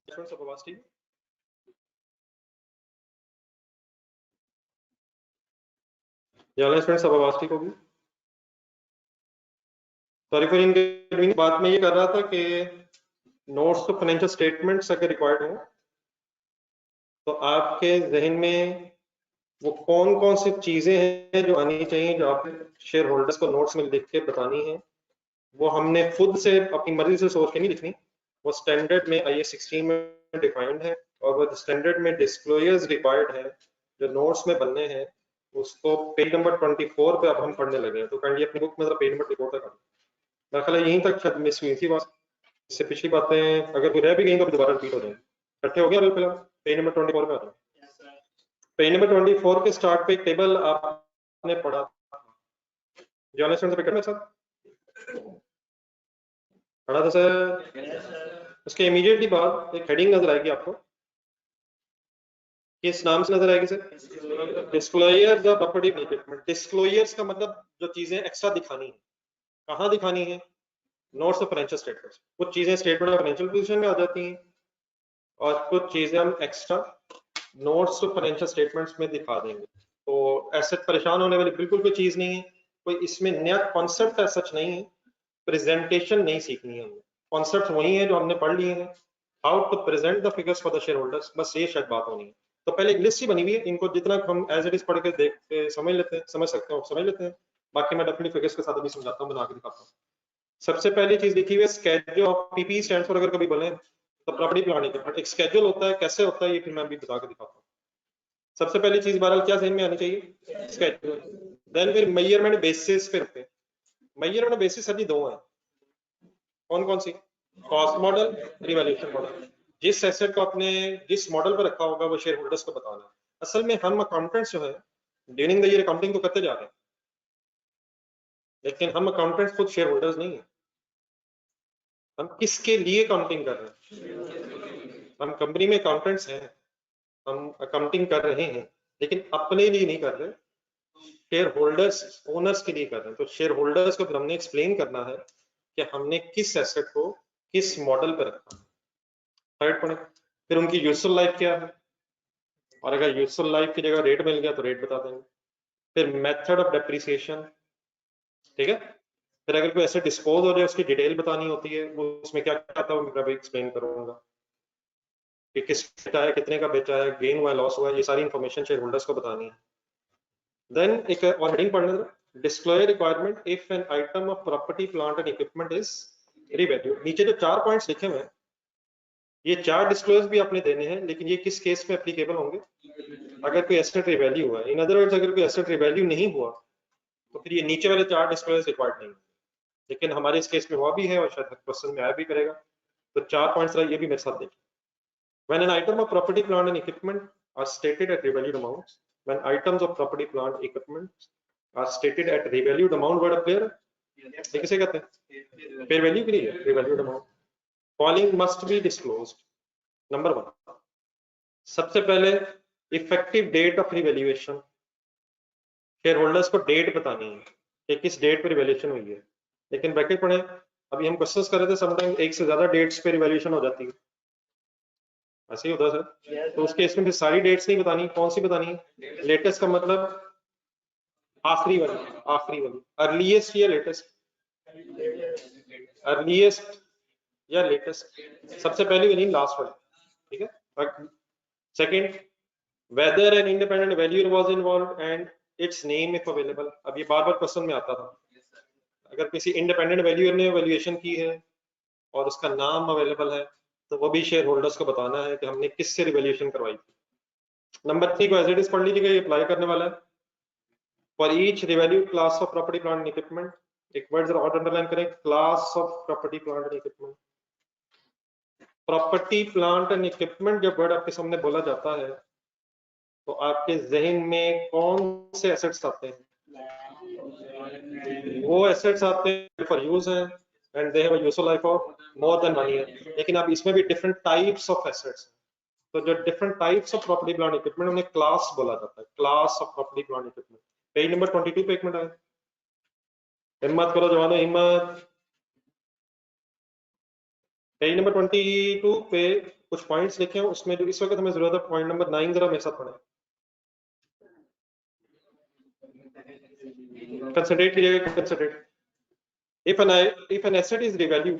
सब आवाज ठीक? सब आवाज ठीक होगी? Sorry for inconvenience. बात में ये कर रहा था कि नोट्स तो फाइनेंशियल स्टेटमेंट्स अगर रिक्वायर्ड हो तो आपके जहन में वो कौन कौन सी चीजें हैं जो आनी चाहिए, जो आप शेयर होल्डर्स को नोट्स में लिख के बतानी है। वो हमने खुद से अपनी मर्जी से सोच के नहीं लिखनी, वो स्टैंडर्ड में IAS 16 में डिफाइंड है और वो स्टैंडर्ड में डिस्क्लोजर्स रिक्वायर्ड है जो नोट्स में बनने हैं। उसको पेज नंबर 24 पे अब हम पढ़ने लगे हैं, तो काइंडली अपनी बुक में जरा पेज नंबर 24 तक मेरा ख्याल है यहीं तक शायद मिस हुई थी बात। इससे पिछली बातें अगर कोई रह भी गई तो दोबारा रिपीट हो जाएंगे। इकट्ठे हो गया? पहले पेज नंबर 24 पे आ जाओ। पेज नंबर 24 के स्टार्ट पे एक टेबल आपने पढ़ा, जॉन से मेरे साथ पढ़ा था सर। उसके इमीडिएटली बाद एक हेडिंग नजर आएगी आपको, किस नाम से नजर आएगी sir? Disclosures of property management. Disclosures का मतलब जो चीजें एक्स्ट्रा दिखानी है, कहाँ दिखानी है? Notes of financial statements. कुछ चीजें स्टेटमेंट ऑफ फाइनेंशियल पोजीशन में आ जाती हैं और कुछ चीजें हम extra notes of financial statements में दिखा देंगे। तो ऐसे परेशान होने वाली बिल्कुल कोई चीज नहीं है, कोई इसमें नया कॉन्सेप्ट है सच नहीं है। प्रेजेंटेशन नहीं सीखनी है हमने, कॉन्सेप्ट वही है जो हमने पढ़ लिए हैं। How to present the figures for the shareholders, बस ये शायद बात होनी है। तो पहले एक लिस्ट ही बनी हुई है, इनको जितना हम एज इट इज पढ़ के देख के समझ लेते हैं, समझ सकते हो समझ लेते हैं। बाकी मैं डेफिनेटली फिगर्स के साथ अभी समझाता हूँ, बना के दिखाता हूँ। सबसे पहली चीज लिखी हुई है schedule of PP, stands for, अगर कभी बोले तो प्रॉपर्टी प्लानिंग का एक स्केड्यूल होता है। कैसे होता है ये फिर मैं अभी बता के दिखाता हूँ। सबसे पहली चीज बहरहाल क्या जहन में आनी चाहिए? स्केड्यूल। देन फिर मेजरमेंट बेसिस पे रखते हैं। मेजरमेंट बेसिस अभी दो है, कौन कौन सी? Cost model, revaluation model. जिस एसेट को आपने जिस मॉडल पर रखा होगा वो शेयर होल्डर्स को बताना है। असल में हम अकाउंटेंट्स जो है ड्यूरिंग द ईयर अकाउंटिंग तो करते जा रहे हैं, लेकिन हम अकाउंटेंट्स खुद शेयर होल्डर्स नहीं है। हम किसके लिए अकाउंटिंग कर रहे हैं? हम कंपनी में अकाउंटेंट्स हैं, हम अकाउंटिंग कर रहे हैं, लेकिन अपने लिए नहीं कर रहे, शेयर होल्डर्स ओनर्स के लिए कर रहे हैं। तो शेयर होल्डर्स को फिर हमने एक्सप्लेन करना है कि हमने किस एसेट को किस मॉडल पर रखा है। थर्ड पॉइंट, फिर उनकी यूजफुल लाइफ क्या है, और अगर यूजफुल लाइफ की जगह रेट मिल गया तो रेट बता देंगे। फिर मेथड ऑफ डेप्रिसिएशन, ठीक है। फिर अगर कोई ऐसे डिस्पोज हो जाए उसकी डिटेल बतानी होती है, वो उसमें क्या क्या आता है वो मैं अभी एक्सप्लेन करूंगा। कि किस बेचा है, कितने का बेचा है, गेन हुआ, लॉस हुआ, ये सारी इंफॉर्मेशन शेयर होल्डर्स को बतानी है। देन एक और हेडिंग पढ़ लेना, disclosure requirement if an item of property plant and equipment is revalued. नीचे जो 4 पॉइंट्स लिखे हुए हैं, ये 4 डिस्क्लोजर भी आपने देने हैं, लेकिन ये किस केस में एप्लीकेबल होंगे? अगर कोई एसेट रिवैल्यू हुआ है। इन अदर वर्ड्स, अगर कोई एसेट रिवैल्यू नहीं हुआ तो फिर ये नीचे वाले 4 डिस्क्लोजर रिक्वायर्ड नहीं, लेकिन हमारे इस केस में हुआ भी है और शायद क्वेश्चन में आया भी करेगा। तो 4 पॉइंट्स ये भी मेरे साथ देखिए। When an item of property, plant and equipment are stated at revalued amounts, when items of property, plant, equipment are stated at revalued amount, word clear? ये किसे कहते हैं? Fair value के लिए revalued amount. Following must be disclosed. Number 1. सबसे पहले effective date of revaluation. Shareholders को date बतानी है कि किस डेट पे रिवैल्यूएशन हुई है। लेकिन ब्रैकेट पढ़े, अभी हम क्वेश्चंस कर रहे थे, समटाइम एक से ज्यादा डेट्स पे रिवैल्यूएशन हो जाती है, ऐसे ही होता है सर। तो उसके इसमें फिर सारी डेट्स नहीं बतानी, कौन सी बतानी है? लेटेस्ट का मतलब आखिरी वाली, अर्लीस्ट या लेटेस्ट? अर्लीस्ट या लेटेस्ट, सबसे पहली वाली, लास्ट वाली, ठीक है। Second, whether an independent valuer was involved and its name if available. अब ये बार बार क्वेश्चन में आता था, अगर किसी इंडिपेंडेंट वैल्यूअर ने वैल्यूएशन की है और उसका नाम अवेलेबल है तो वो भी शेयर होल्डर्स को बताना है कि हमने किससे रिवैल्यूएशन करवाई थी। नंबर 3 को एज इट इज पढ़ लीजिएगा, ये अप्लाई करने वाला है। For each revalued class of property plant and equipment, एक वर्ड जरा और अंडरलाइन करें, class of property plant and equipment. Property plant and equipment जब वर्ड आपके सामने बोला जाता है तो आपके जहन में कौन से एसेट्स आते हैं? वो एसेट्स आते हैं फॉर यूज है and they have a useful life of more than 1 year. लेकिन अब इसमें भी डिफरेंट टाइप्स ऑफ एसेट्स, तो जो different types of property plant equipment उन्हें क्लास बोला जाता है, class of property plant equipment. Page number 22 पे एक मिनट आए, हिम्मत करो जवानों, हिम्मत। पेज नंबर 22 पे कुछ पॉइंट्स लिखे हैं, उसमें जो इस वक्त हमें जरूरत है, पॉइंट नंबर 9 जरा मेरे साथ पढ़ें, कंसंट्रेट कीजिएगा, concentrate. if an asset is revalued,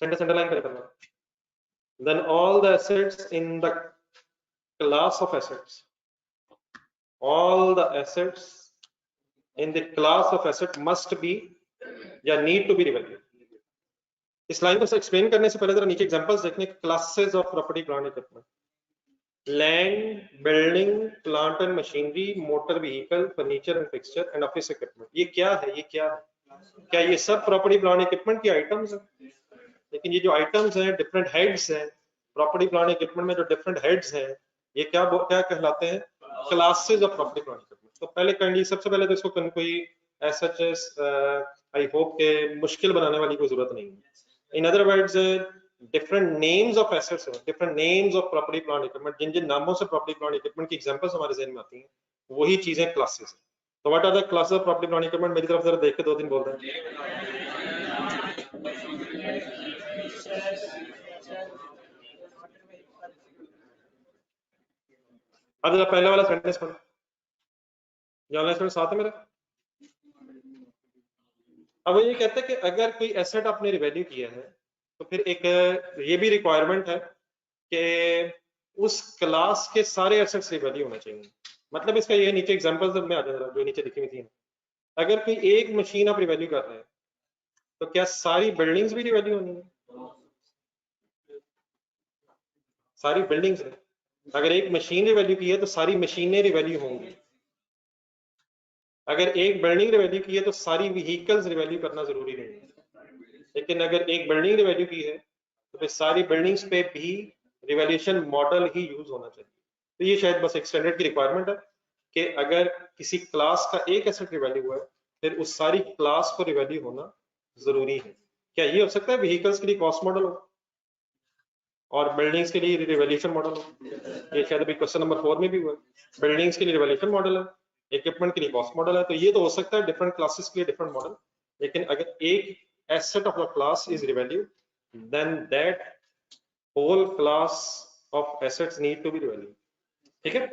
sentence underline करना, then all the assets in the class of assets, all the assets in the class of asset must be या need to be revalued। इस लाइन को एक्सप्लेन करने से पहले जरा नीचे एग्जांपल्स देखने, classes of property plant equipment, land, building, plant and machinery, motor vehicle, furniture and fixture and office equipment. ये क्या है? ये क्या है? क्या ये सब प्रॉपर्टी प्लांट इक्विपमेंट की आइटम्स हैं? लेकिन ये जो आइटम्स हैं, डिफरेंट हेड्स हैं, प्रॉपर्टी प्लांट इक्विपमेंट में जो डिफरेंट हेड्स हैं, ये क्या कहलाते हैं? Classes of property plant equipment. तो पहले काइंडली सबसे पहले तो इसको कोई एसएचएस आई होप के मुश्किल बनाने वाली कोई जरूरत नहीं है। In other words, different names of assets हैं, different names of property plant equipment, जिन जिन नामों से प्रॉपर्टी प्लांट इक्विपमेंट की एग्जांपल्स हमारे जहन में आती हैं, वही चीजें क्लासेस हैं। तो what are the classes of property plant equipment? मेरी तरफ जरा देख के 2-3 बोल रहे हैं। अब जरा पहले वाला सेंटेंस पढ़ो, जो साथ है मेरे। अब वो ये कहते हैं कि अगर कोई एसेट आपने रिवैल्यू किया है तो फिर एक ये भी रिक्वायरमेंट है कि उस क्लास के सारे एसेट्स रिवैल्यू होने चाहिए। मतलब इसका ये नीचे एग्जांपल्स में आ जाएगा जो नीचे लिखी हुई थी। अगर कोई एक मशीन आप रिवैल्यू कर रहे हैं तो क्या सारी बिल्डिंग्स भी रिवैल्यू होनी है? सारी बिल्डिंग्स है। अगर एक मशीन रिवैल्यू की है तो सारी मशीनें रिवैल्यू होंगी। अगर एक बिल्डिंग रिवैल्यू की है तो सारी व्हीकल्स रिवैल्यू करना जरूरी नहीं है। लेकिन अगर एक बिल्डिंग रिवैल्यू की है तो फिर सारी बिल्डिंग्स पे भी रिवैल्यूएशन मॉडल ही यूज होना चाहिए। तो ये शायद बस एक स्टैंडर्ड की रिक्वायरमेंट है कि अगर किसी क्लास का एक एसेट रिवैल्यू हुआ है फिर उस सारी क्लास को रिवैल्यू होना जरूरी है। क्या ये हो सकता है व्हीकल्स के लिए कॉस्ट मॉडल हो और बिल्डिंग्स के लिए रिवैल्यूएशन मॉडल हो? ये शायद अभी क्वेश्चन नंबर 4 में भी हुआ है, बिल्डिंग्स के लिए रिवैल्यूएशन मॉडल है, इक्विपमेंट के लिए कॉस्ट मॉडल है। तो ये तो हो सकता है डिफरेंट क्लासेस के लिए डिफरेंट मॉडल, लेकिन अगर एक asset of the class is revalued then that whole class of assets need to be revalued. ठीक है।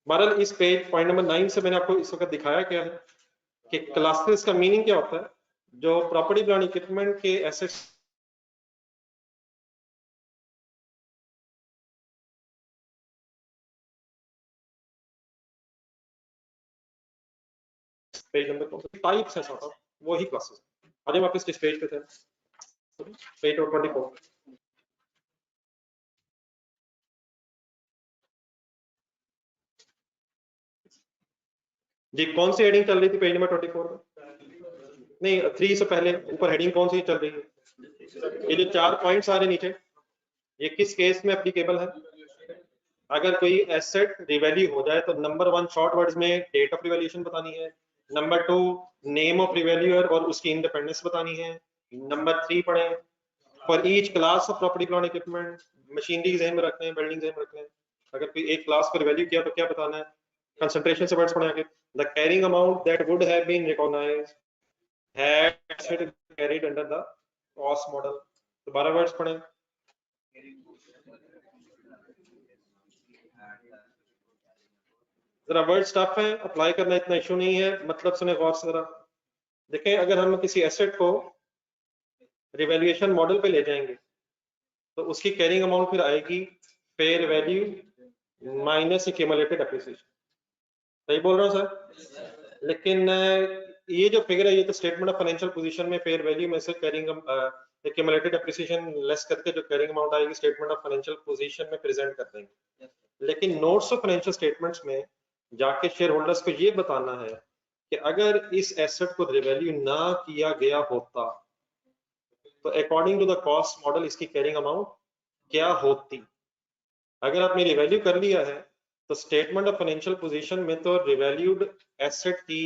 बहरहाल इस पेज पॉइंट नंबर 9 से मैंने आपको इस वक्त दिखाया क्या है कि क्लासेस का मीनिंग क्या होता है। जो प्रॉपर्टी प्लांट इक्विपमेंट के एसेट्स पेज नंबर कौन सा टाइप्स है सॉर्ट ऑफ वही क्लासेस। आज वापस किस पेज पे थे? पेज 24। जी कौन सी हेडिंग चल रही थी पेज नंबर 24 में? नहीं 3 से पहले ऊपर हेडिंग कौन सी चल रही है? ये जो 4 पॉइंट्स आ रहे नीचे ये किस केस में एप्लीकेबल है? अगर कोई एसेट रिवैल्यू हो जाए तो नंबर 1 शॉर्ट वर्ड्स में डेट ऑफ रिवैल्यूएशन बतानी है, नंबर 2 नेम ऑफ रिवैल्यूअर और उसकी इंडिपेंडेंस बतानी है, नंबर 3 पढ़े for each class of property plant equipment, machinery ज़हन में रखना है, बिल्डिंग ज़हन में रखना है। अगर कोई एक क्लास को रिवैल्यू किया तो क्या बताना है? कंसंट्रेशन से वर्ड्स पढ़े आगे। The carrying amount that would have been recognised had carried under the cost model. तो 12 वर्ड्स पढ़े। जरा वर्ड स्टफ है, अप्लाई करना इतना इशू नहीं है, मतलब सुने गौर से जरा। देखें अगर हम किसी एसेट को रिवैल्यूएशन मॉडल पे ले जाएंगे तो उसकी कैरिंग अमाउंट फिर आएगी fair value minus accumulated appreciation. सही बोल रहा हूँ सर? लेकिन ये जो फिगर है ये तो स्टेटमेंट ऑफ फाइनेंशियल पोजीशन में फेयर वैल्यू में से कैरिंग एक्यूमुलेटेड एप्रिसिएशन लेस करके जो कैरिंग अमाउंट आएगी स्टेटमेंट ऑफ फाइनेंशियल पोजीशन में प्रेजेंट कर देंगे। लेकिन नोट्स ऑफ फाइनेंशियल स्टेटमेंट्स में जाके शेयर होल्डर्स को ये बताना है कि अगर इस एसेट को रिवैल्यू ना किया गया होता तो according to the cost model इसकी कैरिंग अमाउंट क्या होती। अगर आपने रिवैल्यू कर लिया है तो स्टेटमेंट ऑफ फाइनेंशियल पोजीशन में तो रिवैल्यूड एसेट की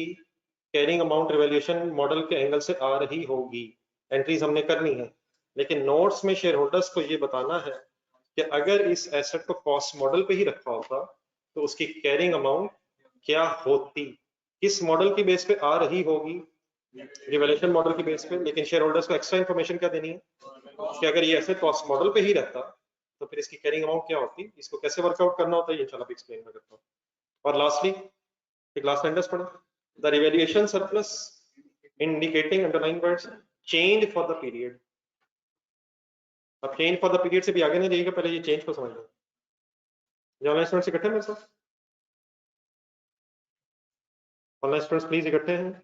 कैरिंग अमाउंट रिवैल्यूएशन मॉडल के एंगल से आ रही होगी, एंट्रीज हमने करनी है। लेकिन नोट्स में शेयर होल्डर्स को ये बताना है कि अगर इस एसेट को कॉस्ट मॉडल पे ही रखा होता तो उसकी कैरिंग अमाउंट क्या होती, किस मॉडल की बेस पे आ रही होगी, रिवैल्यूएशन मॉडल की बेस पे। लेकिन शेयर होल्डर्स को एक्स्ट्रा इन्फॉर्मेशन क्या देनी है कि अगर ये एसेट कॉस्ट मॉडल पे ही रहता तो फिर इसकी कैरिंग अमाउंट क्या होती, इसको कैसे वर्कआउट करना होता है ये इंशाल्लाह एक्सप्लेन मैं करता हूँ। और लास्टली क्लास सेंटेंस पढ़ो। The revaluation surplus indicating underline words change for the period. अब चेंज फॉर द पीरियड से भी आगे नहीं जाइएगा, पहले ये चेंज को समझ लो। ऑनलाइन स्टूडेंट्स इकट्ठे मेरे साथ? ऑनलाइन स्टूडेंट्स प्लीज इकट्ठे हैं।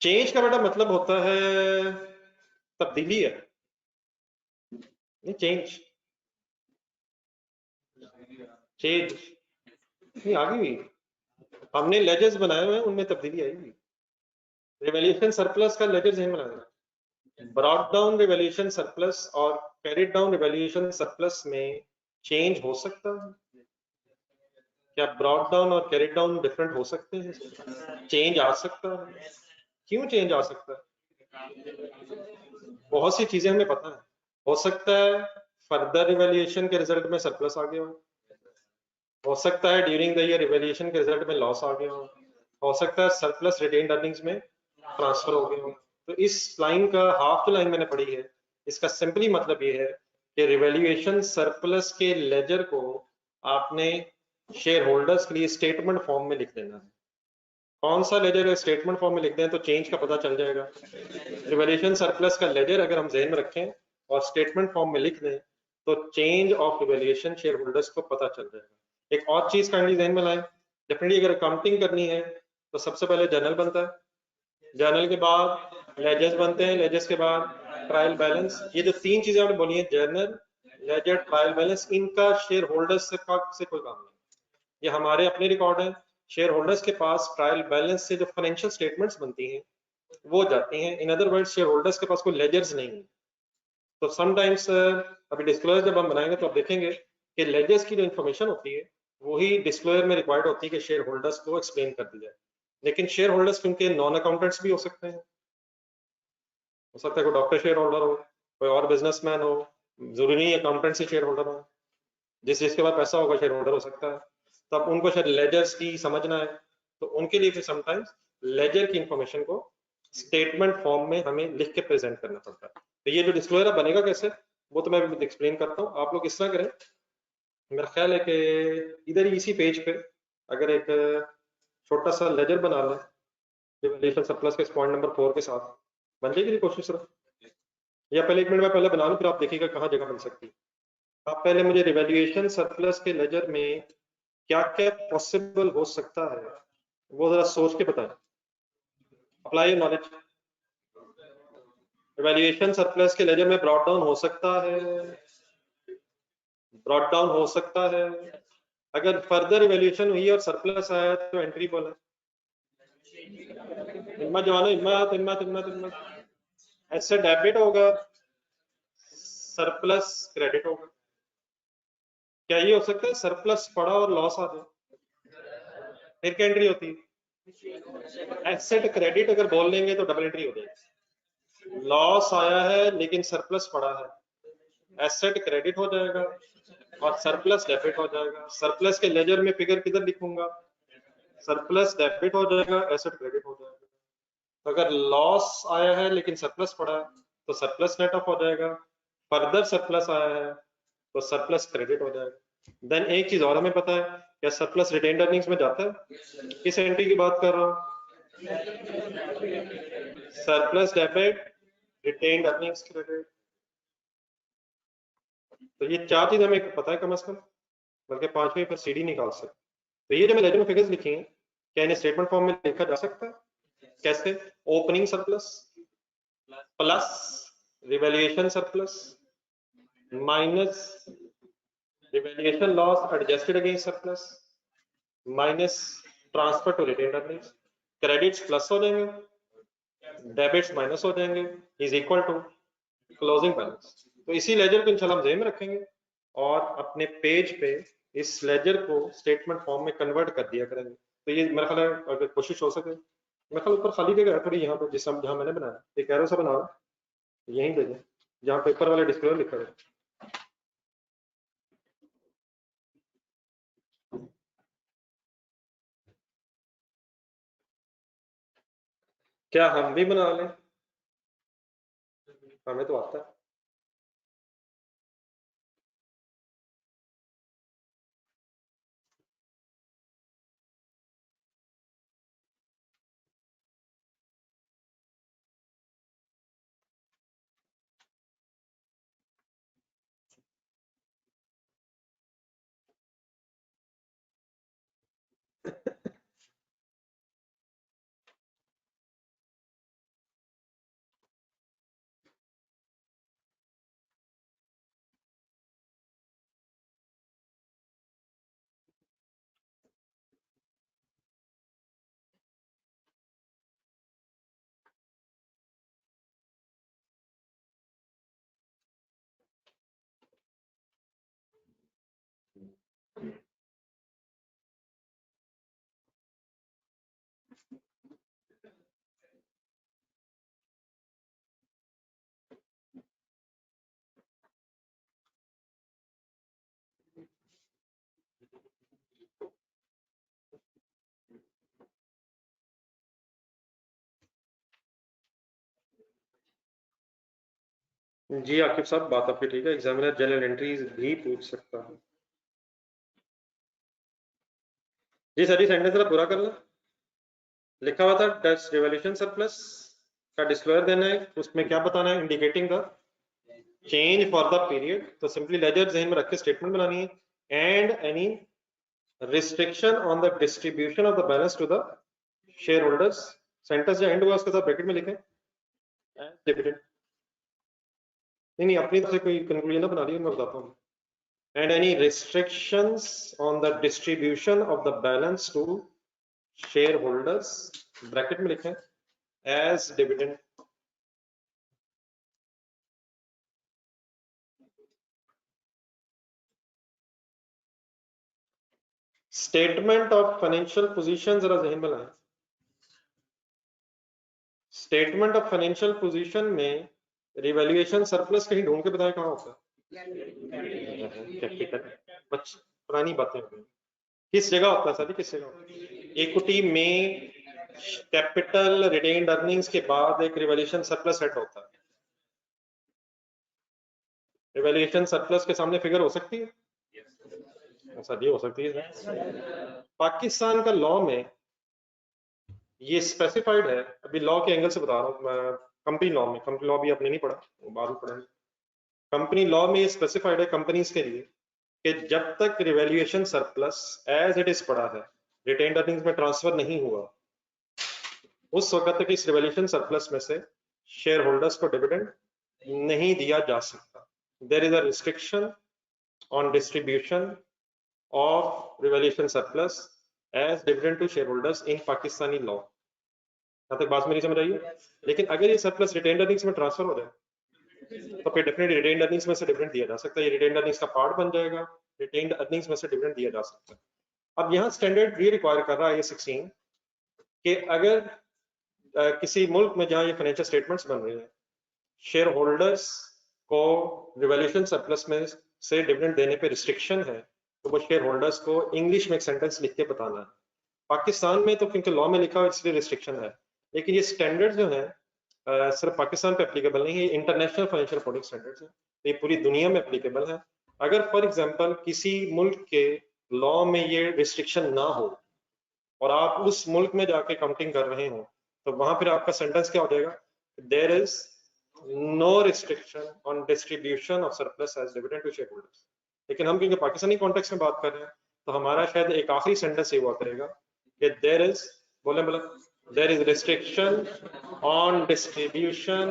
चेंज का बेटा मतलब होता है तब्दीली है, नहीं चेंज चेंज नहीं आ गई। हमने लेजर्स बनाए हुए हैं उनमें तब्दीली आएगी। रिवैल्यूएशन सरप्लस का लेजर ज़हन में बनाना। ब्रॉट डाउन रिवैल्यूएशन सरप्लस और कैरिड डाउन रिवैल्यूएशन सरप्लस में चेंज हो सकता है क्या? ब्रॉट डाउन और कैरिड डाउन डिफरेंट हो सकते हैं? चेंज आ सकता है। क्यों चेंज आ सकता है? बहुत सी चीजें हमें पता है। हो सकता है फर्दर रिवैल्यूएशन के रिजल्ट में सरप्लस आ गया हो सकता है ड्यूरिंग द ईयर रिवैल्यूएशन के रिजल्ट में लॉस आ गया हो सकता है सरप्लस रिटेन्ड अर्निंग्स में ट्रांसफर हो गया हो। तो इस लाइन का हाफ जो लाइन मैंने पढ़ी है इसका सिंपली मतलब ये है कि रिवैल्यूएशन सरप्लस के लेजर को आपने शेयर होल्डर्स के लिए स्टेटमेंट फॉर्म में लिख देना है। कौन सा लेजर स्टेटमेंट फॉर्म में लिख दें तो चेंज का पता चल जाएगा। रिवैल्यूएशन सरप्लस का लेजर अगर हम ज़हन में रखें और स्टेटमेंट फॉर्म में लिख दें तो change of revaluation share holders को पता चल जाएगा। एक और चीज काइंडली ध्यान में लाएं, डेफिनेटली अगर अकाउंटिंग करनी है तो सबसे पहले जर्नल बनता है, जर्नल के बाद लेजर्स बनते हैं, लेजर्स के बाद ट्रायल बैलेंस। ये जो 3 चीजें आपने बोली है जर्नल लेजर ट्रायल बैलेंस, इनका शेयर होल्डर्स से कोई काम नहीं। ये हमारे अपने रिकॉर्ड है। शेयर होल्डर्स के पास ट्रायल बैलेंस से जो फाइनेंशियल स्टेटमेंट्स बनती हैं वो जाती हैं। In other word share holders के पास कोई लेजर्स नहीं है। तो समटाइम्स अभी डिस्क्लोजर जब हम बनाएंगे तो आप देखेंगे कि लेजर्स की जो इन्फॉर्मेशन होती है वही डिस्क्लोजर में रिक्वायर्ड होती है कि शेयर होल्डर्स को एक्सप्लेन कर दिया जाए। लेकिन शेयर होल्डर्स क्योंकि नॉन अकाउंटेंट्स भी हो सकते हैं, हो सकता है कोई डॉक्टर शेयर होल्डर हो, कोई और बिजनेसमैन हो, जरूरी नहीं अकाउंटेंट से शेयर होल्डर हो। जिसके पास पैसा होगा शेयर होल्डर हो सकता है। तो अब उनको शायद लेजर्स की समझना है तो उनके लिए फिर समटाइम्स लेजर की इंफॉर्मेशन को स्टेटमेंट फॉर्म में हमें लिख के प्रेजेंट करना पड़ता है। तो ये जो डिस्क्लोजर बनेगा कैसे वो तो मैं एक्सप्लेन करता हूँ। आप लोग इस तरह करें, मेरा ख्याल है कि इधर ही इसी पेज पे अगर एक छोटा सा लेजर बना लें रिवैल्यूएशन सरप्लस के पॉइंट नंबर 4 के साथ, बन जाएगी कोशिश सिर्फ, या पहले 1 मिनट में पहले बना लूं फिर आप देखिएगा कहाँ जगह बन सकती है। आप पहले मुझे रिवैल्यूएशन सरप्लस के लेजर में क्या क्या पॉसिबल हो सकता है वो जरा सोच के बताएं। Apply knowledge. रिवैल्यूएशन सरप्लस के लेजर में ब्रॉट डाउन हो सकता है, ब्रॉट डाउन हो सकता है। अगर फर्दर इवैल्यूएशन हुई और सरप्लस आया तो एंट्री बोला हिम्मत जवानो हिम्मत हिम्मत हिम्मत हिम्मत। ऐसे डेबिट होगा, सरप्लस क्रेडिट होगा। क्या ये हो सकता है सरप्लस पड़ा और लॉस आ जाए, फिर क्या एंट्री होती है? एसेट क्रेडिट अगर बोल लेंगे तो डबल एंट्री हो जाएगी। लॉस आया है लेकिन सरप्लस पड़ा है, एसेट क्रेडिट हो जाएगा और सरप्लस डेबिट हो जाएगा। सरप्लस के लेजर में फिगर किधर लिखूंगा? सरप्लस डेबिट हो जाएगा, एसेट क्रेडिट हो जाएगा। तो अगर लॉस आया है लेकिन सरप्लस पड़ा है तो सरप्लस नेट ऑफ हो जाएगा। फर्दर सरप्लस आया है तो सरप्लस क्रेडिट हो जाएगा। देन एक चीज और हमें पता है, क्या सरप्लस रिटेन्ड अर्निंग्स में जाता है? किस एंट्री की बात कर रहा हूँ? Surplus debit, retained earnings credit. तो ये चार चीज हमें पता है कम से कम, बल्कि पांचवी पर सीडी निकाल सकते। तो ये जो मैं लेजर में फिगर्स लिखी हैं, क्या इन्हें स्टेटमेंट फॉर्म में लिखा जा सकता है? कैसे? Opening surplus plus revaluation surplus minus revaluation loss adjusted against surplus minus transfer to retained earnings. Credits plus हो जाएंगे, डेबिट्स माइनस हो जाएंगे, is equal to closing balance. तो इसी लेजर को इंशाल्लाह हम ज़हन में रखेंगे और अपने पेज पे इस लेजर को स्टेटमेंट फॉर्म में कन्वर्ट कर दिया करेंगे। तो ये मेरा ख्याल है अगर कोशिश हो सके, मेरे ख्याल ऊपर खाली जगह है थोड़ी यहाँ पे, जिस जहाँ मैंने बनाया एक एरो सा बना यहीं भेजें जहाँ पेपर वाले डिस्प्ले लिखा है। क्या हम भी बना लें? हमें तो आता है। जी आकिब साहब, बात आपकी ठीक है, एग्जामिनर जनरल एंट्रीज भी पूछ सकता है। जी सर, सेंटेंस जरा पूरा कर लो। लिखा हुआ था टेस्ट रिवॉल्यूशन सरप्लस का डिस्क्लोजर देना है, उसमें क्या बताना है? Indicating the change for the period. तो सिंपली लेजर ज़हन में रख के स्टेटमेंट बनानी है। And any restriction on the distribution of the balance to the shareholders. Sentence जो एंड हुआ उसके साथ ब्रैकेट में लिखें डिविडेंड। नहीं, अपनी तरफ से कोई कंक्लूजन ना बना लिया, मैं बताता हूँ। And any restrictions on the distribution of the balance to shareholders, bracket में लिखें as dividend. Statement of financial position जरा ज़हन में लाएं। स्टेटमेंट ऑफ फाइनेंशियल पोजीशन में रिवैल्यूएशन सरप्लस कहीं ढूंढ के बताएं कहाँ होता है? कैपिटल, पुरानी बातें हो गई। किस जगह होता है सर? किस जगह? इक्विटी में कैपिटल रिटेन्ड अर्निंग्स के बाद एक रिवैल्यूएशन सरप्लस हेड होता है। रिवैल्यूएशन सरप्लस के सामने फिगर हो सकती है? ऐसा भी हो सकती है। पाकिस्तान का लॉ में ये स्पेसिफाइड है, अभी लॉ के एंगल से बता रहा हूँ मैं, कंपनी लॉ में। कंपनी लॉ भी आपने नहीं पढ़ा, बाद में पढ़ेंगे। कंपनी लॉ में ये स्पेसिफाइड है कंपनीज के लिए कि जब तक revaluation surplus as it is पड़ा है, रिटेन्ड अर्निंग्स में ट्रांसफर नहीं हुआ, उस वक्त तक इस रिवैल्यूएशन सरप्लस में से शेयर होल्डर्स को डिविडेंड नहीं दिया जा सकता। There is a restriction on distribution of revaluation surplus as dividend to shareholders in Pakistani law. यहाँ तक बात मेरी समझ आई है? लेकिन अगर ये सरप्लस रिटेन्ड अर्निंग्स में ट्रांसफर हो जाए तो फिर डेफिनेटली रिटेन्ड अर्निंग्स में से डिविडेंड दिया जा सकता है, ये रिटेन्ड अर्निंग्स का पार्ट बन जाएगा, रिटेन्ड अर्निंग्स में से डिविडेंड दिया जा सकता है। अब यहाँ स्टैंडर्ड ये रिक्वायर कर रहा है ये 16 कि अगर किसी मुल्क में जहाँ ये फाइनेंशियल स्टेटमेंट्स बन रहे हैं, शेयर होल्डर्स को रिवैल्यूएशन सरप्लस में से डिविडेंड देने पे रिस्ट्रिक्शन है, तो वो शेयर होल्डर्स को इंग्लिश में एक सेंटेंस लिख के बताना है। पाकिस्तान में तो क्योंकि लॉ में लिखा हुआ इसलिए रिस्ट्रिक्शन है, लेकिन ये स्टैंडर्ड जो है सिर्फ पाकिस्तान पे एप्लीकेबल नहीं है, ये इंटरनेशनल फाइनेंशियल रिपोर्टिंग स्टैंडर्ड्स है, तो ये पूरी दुनिया में एप्लीकेबल है। अगर फॉर एग्जांपल किसी मुल्क के लॉ में ये रिस्ट्रिक्शन ना हो और आप उस मुल्क में जाके काउंटिंग कर रहे हो, तो वहां फिर आपका सेंटेंस क्या हो जाएगा? There is no restriction on distribution of surplus as dividend to shareholders. लेकिन हम क्योंकि पाकिस्तानी कॉन्टेक्स्ट में बात कर रहे हैं, तो हमारा शायद एक आखिरी सेंटेंस ये हुआ करेगा कि देयर इज, बोले there is restriction on distribution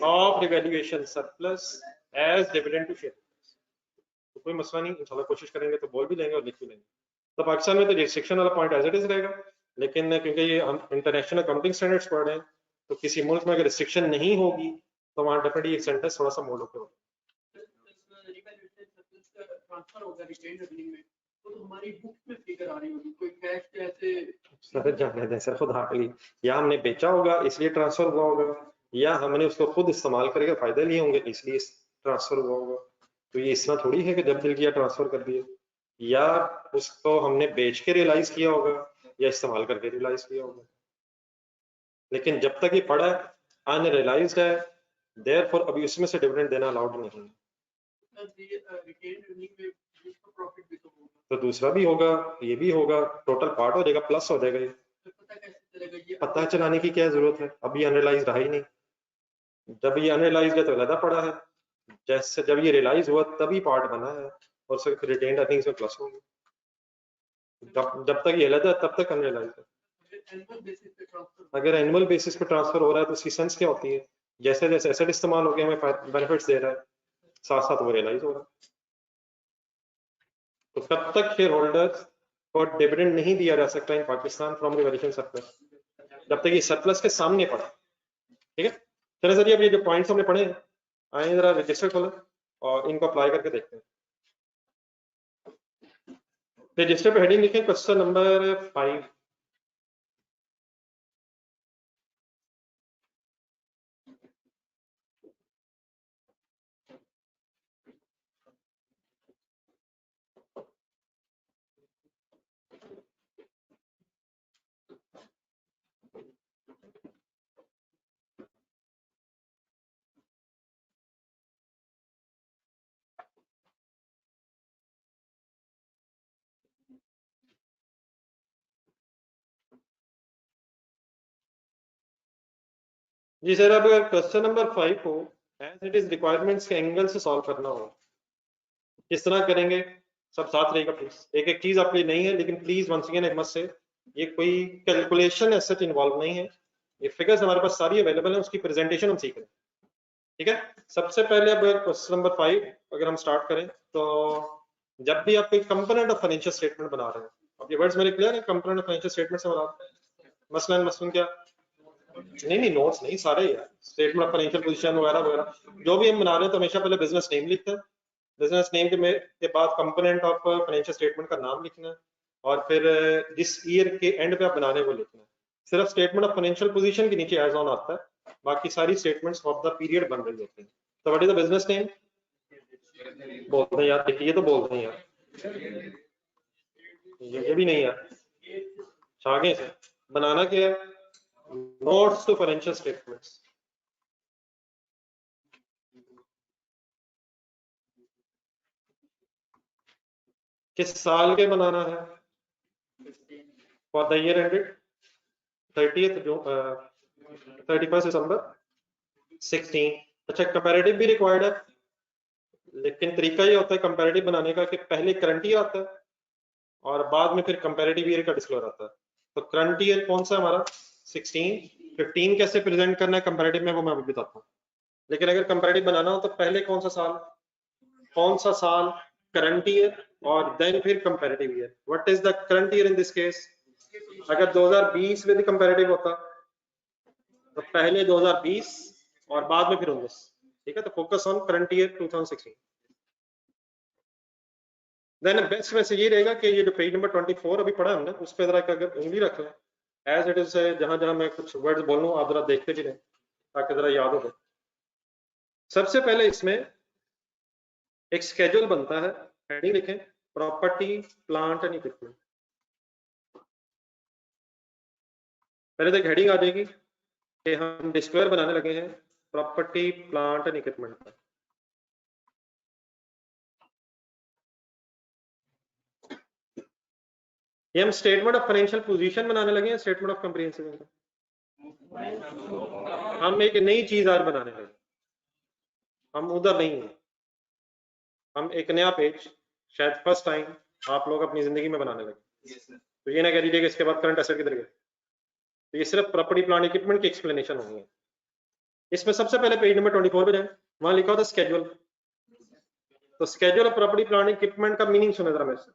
of revaluation surplus as dividend to shareholders। तो कोई मसला नहीं, इंशाल्लाह कोशिश करेंगे तो बोल भी लेंगे और लिख भी लेंगे। तो पाकिस्तान में तो रिस्ट्रिक्शन वाला पॉइंट एज इट इज रहेगा, लेकिन क्योंकि ये हम इंटरनेशनल अकाउंटिंग स्टैंडर्ड्स पढ़ रहे हैं, तो किसी मुल्क में अगर रिस्ट्रिक्शन नहीं होगी तो वहाँ डेफिनेटली एक सेंटेंस थोड़ा सा मोड़ होकर होगा। तो हमारी बुक में फिगर आ रही होगी, कोई कैश जैसे सर जाने दें सर, खुद हाकली, या हमने बेचा होगा इसलिए ट्रांसफर हुआ होगा, या हमने उसको खुद इस्तेमाल करके फायदे लिए होंगे इसलिए ट्रांसफर हुआ होगा। तो ये इतना थोड़ी है कि जब दिल किया ट्रांसफर कर दिए, या उसको हमने बेच के रियलाइज किया होगा या इस्तेमाल करके रियलाइज किया होगा। लेकिन जब तक ये पड़ा है, अनरियलाइज्ड है, देयरफॉर अभी उसमें से डिविडेंड देना अलाउड नहीं है। तो दूसरा भी होगा, ये भी होगा, टोटल पार्ट हो जाएगा, प्लस हो जाएगा। ये पता चलाने की क्या जरूरत है, अभी अनरियलाइज रहा ही नहीं। जब ये अनरियलाइज है तो अलग पड़ा है, जैसे जब ये रियलाइज हुआ तभी पार्ट बना है, और सिर्फ रिटेन्ड अर्निंग्स में प्लस होगी। जब तक ये अलग है तब तक अनरियलाइज है। अगर एनुअल बेसिस पे ट्रांसफर हो रहा है तो उसकी सेंस क्या होती है? जैसे जैसे एसेट इस्तेमाल हो गया हमें बेनिफिट्स दे रहा है, साथ साथ वो रियलाइज हो रहा है। तो तब तक शेयर होल्डर्स को डिविडेंड नहीं दिया जा सकता इन पाकिस्तान फ्रॉम रिवैल्यूएशन सरप्लस, जब तक ये सरप्लस के सामने पड़ा। ठीक है, चलो सर, अब ये जो पॉइंट्स हमने पढ़े, आए जरा रजिस्टर खोलें और इनको अप्लाई करके देखते हैं। रजिस्टर पे हेडिंग लिखें क्वेश्चन नंबर 5। जी सर, अब अगर क्वेश्चन नंबर 5 को एज इट इज रिक्वायरमेंट्स के एंगल से सॉल्व करना हो, किस तरह करेंगे? सब साथ रहेगा प्लीज। एक एक चीज आपके लिए नहीं है, लेकिन प्लीज वंस अगेन एक मत से, ये कोई कैलकुलेशन ऐसा इन्वॉल्व नहीं है, ये फिगर्स हमारे पास सारी अवेलेबल है, उसकी प्रेजेंटेशन हम सीख रहे हैं। ठीक है, सबसे पहले अब क्वेश्चन नंबर 5 अगर हम स्टार्ट करें, तो जब भी आप कोई कंपोनेंट ऑफ फाइनेंशियल स्टेटमेंट बना रहे हैं, अब ये वर्ड्स मेरे क्लियर है? कंपोनेंट ऑफ फाइनेंशियल स्टेटमेंट से बना मसलन क्या, नहीं नोट्स नहीं, सारे ही है, स्टेटमेंट ऑफ फाइनेंशियल पोजीशन वगैरह वगैरह जो भी हम बना रहे हैं, तो हमेशा पहले बिजनेस नेम लिखते हैं, बिजनेस नेम के बाद कंपोनेंट ऑफ फाइनेंशियल स्टेटमेंट का नाम लिखना है, और फिर जिस ईयर के एंड पे आप बनाने को लिखना है। सिर्फ स्टेटमेंट ऑफ फाइनेंशियल पोजीशन के नीचे एज ऑन आता है, बाकी सारी स्टेटमेंट्स ऑफ द पीरियड बन रही होती हैं। तो what is the business name? बोलते हैं यार, देखिए ये तो बोलते हैं यार, ये भी नहीं यार, आगे से बनाना क्या है? Notes to financial statements. किस साल के बनाना है? For the year ended 30th June 31st December 16। अच्छा, कंपैरेटिव भी रिक्वायर्ड है, लेकिन तरीका ये होता है कंपैरेटिव बनाने का कि पहले करंट ईयर आता है और बाद में फिर कंपैरेटिव ईयर का डिस्क्लोजर आता है। तो करंट ईयर कौन सा हमारा 16, 15 कैसे प्रेजेंट करना है कंपैरेटिव में वो मैं अभी बताता हूँ। लेकिन अगर कंपैरेटिव बनाना हो तो पहले कौन सा साल करंट ईयर और देन फिर comparative year. What is the current year in this case? अगर 2020 में भी कंपैरेटिव होता तो पहले 2020 और बाद में फिर 19। ठीक है, तो focus on current year 2016। Then best में से ये रहेगा कि ये जो पेज नंबर 24 अभी पढ़ा हमने उस पर जरा अगर उंगली रख लें एज इट इज, जहां जहां मैं कुछ वर्ड्स बोलूं आप जरा देखते भी रहें ताकि जरा याद हो जाए। सबसे पहले इसमें एक स्केड्यूल बनता है, हेडिंग लिखें प्रॉपर्टी प्लांट एंड इक्विपमेंट। पहले तो एक हेडिंग आ जाएगी कि हम डिस्क्लोजर बनाने लगे हैं प्रॉपर्टी प्लांट एंड इक्विपमेंट का। ये हम स्टेटमेंट ऑफ फाइनेंशियल पोजीशन बनाने लगे हैं, स्टेटमेंट ऑफ कॉम्प्रिहेंसिव इनकम। हम एक नई चीज आज बनाने लगे, हम उधर नहीं हैं, हम एक नया पेज शायद फर्स्ट टाइम आप लोग अपनी जिंदगी में बनाने लगे। तो ये ना कह दीजिए कि इसके बाद करंट एसेट किधर गए। तो ये सिर्फ प्रॉपर्टी प्लांट इक्विपमेंट की एक्सप्लेनेशन होगी। इसमें सबसे पहले पेज नंबर 24 पे जाए, वहां लिखा होता है स्केड्यूल। तो schedule of property plant equipment का मीनिंग सुने जरा मेरे से।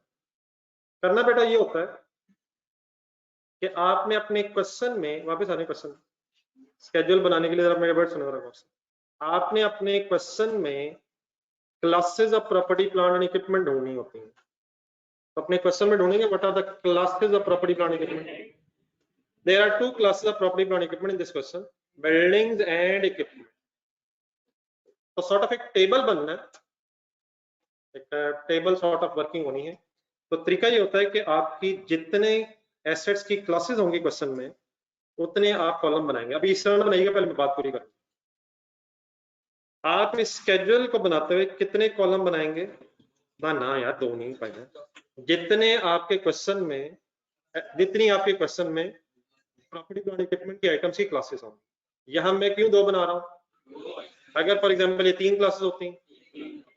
करना बेटा ये होता है कि आपने अपने क्वेश्चन में वापस आने क्वेश्चन स्केड्यूल बनाने के लिए जरा मेरे वर्ड सुनो जरा क्वेश्चन। आपने अपने क्वेश्चन में classes of property plant and equipment ढूंढनी होती है। तो अपने क्वेश्चन में ढूंढेंगे what are the classes of property plant equipment. There are two classes of property plant equipment in this question, buildings and equipment. तो सॉर्ट ऑफ एक टेबल बनना है, एक टेबल सॉर्ट ऑफ वर्किंग होनी है। तो तरीका ये होता है कि आपकी जितने एसेट्स की क्लासेस होंगी क्वेश्चन में उतने आप कॉलम बनाएंगे। अभी इस तरह बनाइएगा, पहले मैं बात पूरी करूँ। आप इस स्केड्यूल को बनाते हुए कितने कॉलम बनाएंगे? ना यार, दो नहीं पाएंगे। जितने आपके क्वेश्चन में, जितनी आपके क्वेश्चन में प्रॉपर्टी प्लांट इक्विपमेंट की आइटम्स की क्लासेस होंगी। यहां मैं क्यों दो बना रहा हूं? अगर फॉर एग्जांपल ये 3 क्लासेस होती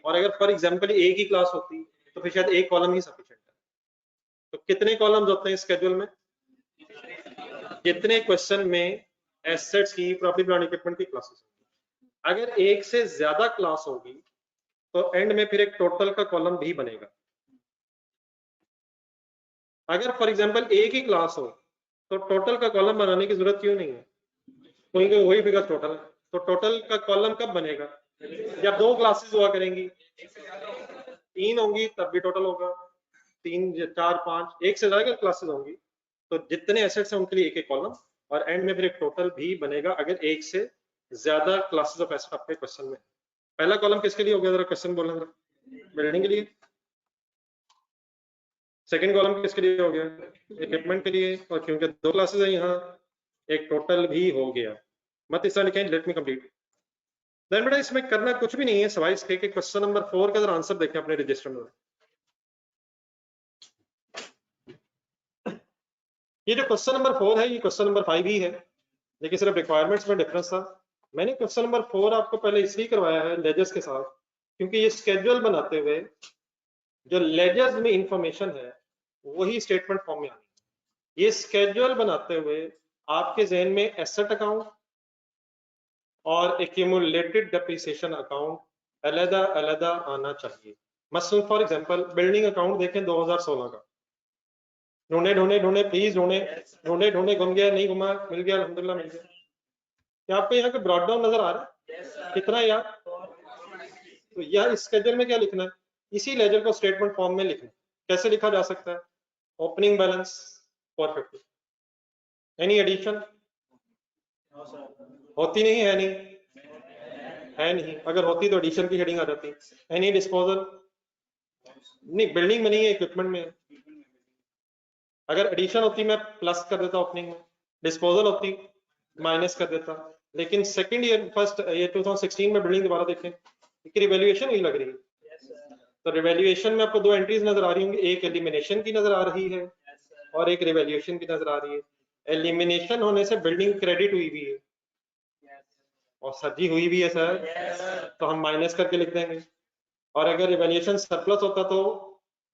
और अगर फॉर एग्जांपल एक ही क्लास होती तो फिर शायद एक कॉलम ही सफिशिएंट है। तो कितने कॉलम्स होते हैं स्केड्यूल में? जितने क्वेश्चन में एसेट्स की प्रॉपर्टी प्लांट इक्विपमेंट की क्लासेस। अगर एक से ज्यादा क्लास होगी तो एंड में फिर एक टोटल का कॉलम भी बनेगा। अगर फॉर एग्जांपल एक ही क्लास हो तो टोटल का कॉलम बनाने की जरूरत क्यों नहीं है, क्योंकि वही फिगर टोटल है। तो टोटल का कॉलम कब बनेगा? जब 2 क्लासेस हुआ करेंगी, 3 होंगी तब भी टोटल होगा, 3, 4, 5, एक से ज्यादा क्लासेस होंगी तो जितने एसेट्स हैं उनके लिए एक एक कॉलम और एंड में फिर एक टोटल भी बनेगा अगर एक से ज्यादा क्लासेस ऑफ एसेट आपके क्वेश्चन में। पहला कॉलम किसके लिए हो गया, जरा क्वेश्चन बोलना जरा। बिल्डिंग के लिए। सेकंड कॉलम किसके लिए हो गया? इक्विपमेंट के लिए। और क्योंकि 2 क्लासेस है यहाँ एक टोटल भी हो गया। मत इस तरह लिखें लेट मी कंप्लीट। देन बेटा इसमें करना कुछ भी नहीं है सवाई इसके कि क्वेश्चन नंबर 4 का जरा आंसर देखें अपने रजिस्टर में। ये जो क्वेश्चन नंबर 4 है ये क्वेश्चन नंबर 5 ही है, लेकिन सिर्फ रिक्वायरमेंट्स में डिफरेंस था। मैंने क्वेश्चन नंबर 4 आपको पहले इसलिए करवाया है लेजर्स के साथ क्योंकि ये स्केड्यूल बनाते हुए जो लेजर्स में इंफॉर्मेशन है वही स्टेटमेंट फॉर्म में आनी है। ये स्केड्यूल बनाते हुए आपके जहन में एसेट अकाउंट और एक्यूमुलेटेड डेप्रिसिएशन अकाउंट अलग अलग आना चाहिए। मसलन फॉर एग्जांपल बिल्डिंग अकाउंट देखें 2016 का, ढूंढे ढूंढे ढूंढे प्लीज ढूंढे ढूंढे ढूंढे, घूम गया नहीं घुमा, मिल गया अल्हम्दुलिल्लाह मिल गया। क्या आपको यहाँ पे ब्रॉड डाउन नजर आ रहा है? कितना है यार? तो यह इस स्केड्यूल में क्या लिखना है? इसी लेजर को स्टेटमेंट फॉर्म में लिखना। कैसे लिखा जा सकता है? Opening balance 450। Any addition? होती नहीं है, नहीं। अगर होती तो एडिशन की हेडिंग आ जाती। Any disposal? नहीं, बिल्डिंग में नहीं है, इक्विपमेंट में है। अगर एडिशन होती मैं प्लस कर देता ओपनिंग में, डिस्पोजल होती माइनस कर देता। लेकिन सेकंड ईयर फर्स्ट ये 2016 में बिल्डिंग दोबारा देखें, रिवैल्यूएशन ही लग रही है। तो रिवैल्यूएशन में आपको 2 एंट्रीज नजर आ रही होंगी, एक एलिमिनेशन की नजर आ रही है और एक रिवैल्यूएशन की नजर आ रही है। एलिमिनेशन होने से बिल्डिंग क्रेडिट हुई भी है और सर जी हुई भी है सर, तो हम माइनस करके लिख देंगे। और अगर इवैल्यूएशन सरप्लस होता तो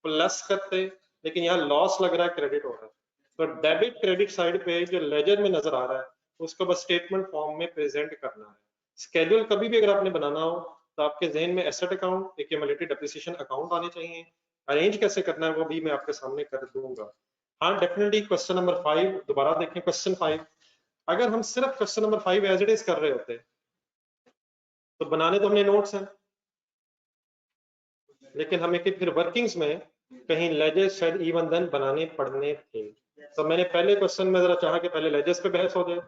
प्लस करते, लेकिन यहाँ लॉस लग रहा है, क्रेडिट हो रहा है। तो डेबिट क्रेडिट साइड पे जो लेजर में नजर आ रहा है उसको बस स्टेटमेंट फॉर्म में प्रेजेंट करना है। स्केड्यूल कभी भी अगर आपने बनाना हो तो आपके जहन में asset account, accumulated depreciation account आने चाहिए। अरेंज कैसे करना है वो भी मैं आपके सामने कर दूंगा। हाँ डेफिनेटली क्वेश्चन नंबर 5 दोबारा देखें। क्वेश्चन 5 अगर हम सिर्फ question number 5 as it is कर रहे होते तो बनाने तो हमने नोट्स हैं, लेकिन हमें फिर वर्किंग्स में कहीं लेजेस शायद इवन देन बनाने पड़ने थे। तो मैंने पहले क्वेश्चन में जरा चाहा कि पहले लेजेस पे बहस हो जाए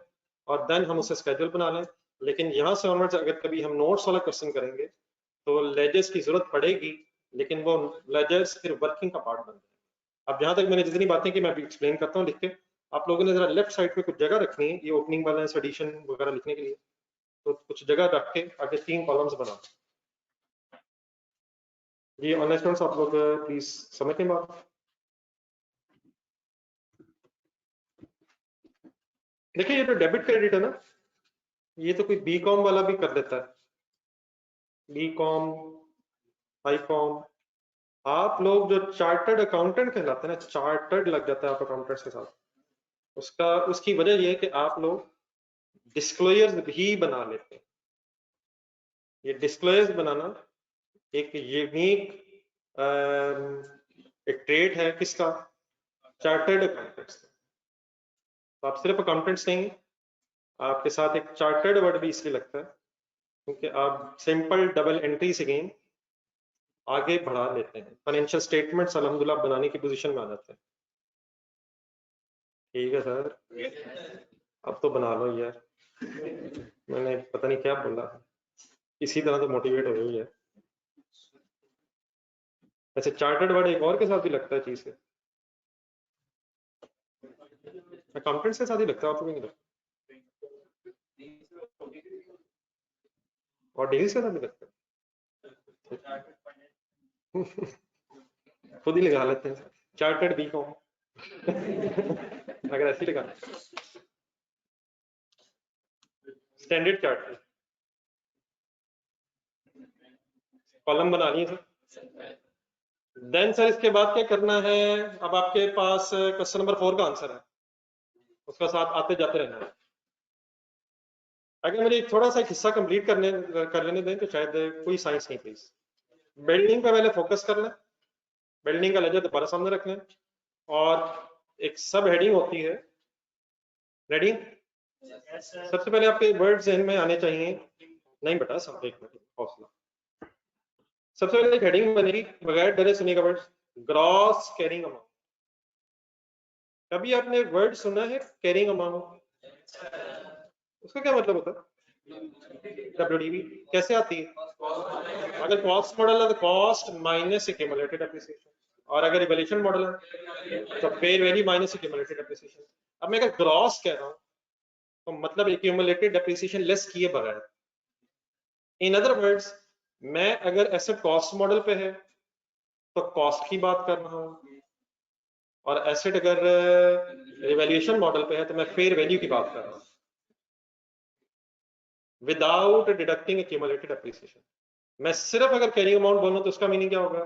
और देन हम उसे स्केड्यूल बना लें। लेकिन यहाँ से ऑनवर्ड्स अगर कभी हम नोट्स वाला क्वेश्चन करेंगे तो लेजेस की जरूरत पड़ेगी, लेकिन वो लेजेस फिर वर्किंग का पार्ट बन जाए। अब जहां तक मैंने जितनी बातें की मैं अभी एक्सप्लेन करता हूँ लिख के। आप लोगों ने जरा लेफ्ट साइड पे कुछ जगह रखनी है, ये ओपनिंग बैलेंस, एडिशन वगैरह लिखने के लिए, तो कुछ जगह रख के आगे 3 कॉलम्स बना। ये ऑनलाइन स्टूडेंट्स आप लोग प्लीज समझते हैं बात। देखिए ये तो डेबिट क्रेडिट है ना, ये तो कोई बी कॉम वाला भी कर देता है, बी कॉम, आई कॉम। आप लोग जो चार्टर्ड अकाउंटेंट कहलाते हैं ना, चार्टर्ड लग जाता है आप अकाउंटेंट्स के साथ, उसका उसकी वजह ये है कि आप लोग डिस्क्लोजर्स भी बना लेते हैं। ये डिस्क्लोजर्स बनाना एक यूनिक एक ट्रेड है किसका, चार्टर्ड अकाउंटेंट्स। तो आप सिर्फ अकाउंटेंट्स नहीं, आपके साथ एक चार्टर्ड वर्ड भी इसलिए लगता है क्योंकि आप सिंपल डबल एंट्री से गेम आगे बढ़ा लेते हैं, फाइनेंशियल स्टेटमेंट्स अल्हम्दुलिल्लाह बनाने की पोजीशन में आ जाते हैं। ठीक है सर, अब तो बना लो यार, मैंने पता नहीं क्या बोला, इसी तरह तो मोटिवेट हो गई है। ऐसे चार्टर्ड वर्ड एक और के साथ भी लगता है चीज से, अकाउंटेंट्स के साथ ही लगता है, आपको नहीं लगता? और डिग्रीज के साथ भी लगता है। खुद ही लगा लेते हैं चार्टर्ड बी कॉम। अगर ऐसे लगा स्टैंडर्ड चार्ट कॉलम बना लिए सर। देन सर इसके बाद क्या करना है, अब आपके पास क्वेश्चन नंबर 4 का आंसर है, उसका साथ आते जाते रहना है। अगर मुझे थोड़ा सा एक हिस्सा कंप्लीट कर लेने दें तो शायद कोई साइंस नहीं प्लीज। बिल्डिंग पे पहले फोकस कर लें, बिल्डिंग का लेजर दोबारा सामने रख लें, और एक सब हेडिंग होती है, रेडी? सबसे पहले आपके वर्ड जहन में आने चाहिए, नहीं बेटा सब एक मिनट हौसला। सबसे पहले एक हेडिंग बनेगी, बगैर डरे सुनिएगा वर्ड, ग्रॉस कैरिंग अमाउंट। कभी आपने वर्ड सुना है कैरिंग अमाउंट? उसका क्या मतलब होता है? WDV कैसे आती है? अगर कॉस्ट मॉडल है तो कॉस्ट माइनस एक्यूमुलेटेड डेप्रिसिएशन, और अगर इवैल्यूएशन मॉडल है तो fair value minus accumulated depreciation. अब मैं अगर ग्रॉस कह रहा हूं तो मतलब एक्यूमुलेटेड डेप्रिसिएशन लेस किए बगैर। इन अदर वर्ड्स, मैं अगर एसेट कॉस्ट मॉडल पे है तो कॉस्ट की बात कर रहा हूं, और एसेट अगर इवैल्यूएशन मॉडल पे है तो मैं फेयर वैल्यू की बात कर रहा हूं, विदाउट डिडक्टिंग एक्यूमुलेटेड डेप्रिसिएशन। मैं सिर्फ अगर कैरिंग अमाउंट बोलूं तो उसका मीनिंग क्या होगा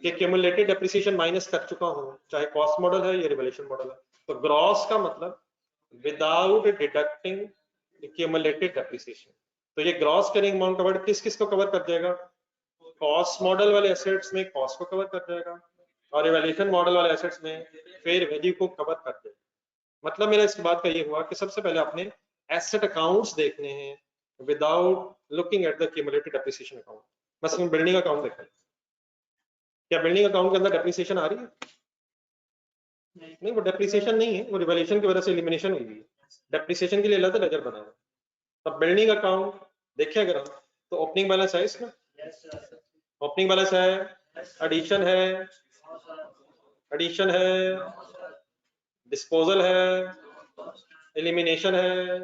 कि एक्यूमुलेटेड डेप्रिसिएशन माइनस कर चुका हूं, चाहे कॉस्ट मॉडल है या रिवैल्यूएशन मॉडल है। तो ग्रॉस का मतलब विदाउट डिडक्टिंग एक्यूमुलेटेड डेप्रिसिएशन। तो ये ग्रॉस कैरिंग अमाउंट का वर्ड किस किस को कवर कर जाएगा? कॉस्ट मॉडल वाले एसेट्स में कॉस्ट को कवर कर जाएगा, और इवैल्यूएशन मॉडल वाले एसेट्स में फेयर वैल्यू को कवर कर देगा। मतलब मेरा इस बात का ये हुआ कि सबसे पहले आपने एसेट अकाउंट्स देखने हैं without looking at the accumulated depreciation account. मसलन बिल्डिंग अकाउंट देखा, क्या बिल्डिंग अकाउंट के अंदर डेप्रिसिएशन आ रही है? नहीं, वो डेप्रिसिएशन नहीं है, वो रिवैल्यूएशन की वजह से एलिमिनेशन हुई है, डेप्रिसिएशन के लिए अलग लेजर बना है। तब बिल्डिंग अकाउंट देखे अगर हम तो ओपनिंग बैलेंस है इसमें, ओपनिंग बैलेंस है, एडिशन है, डिस्पोजल है, एलिमिनेशन है,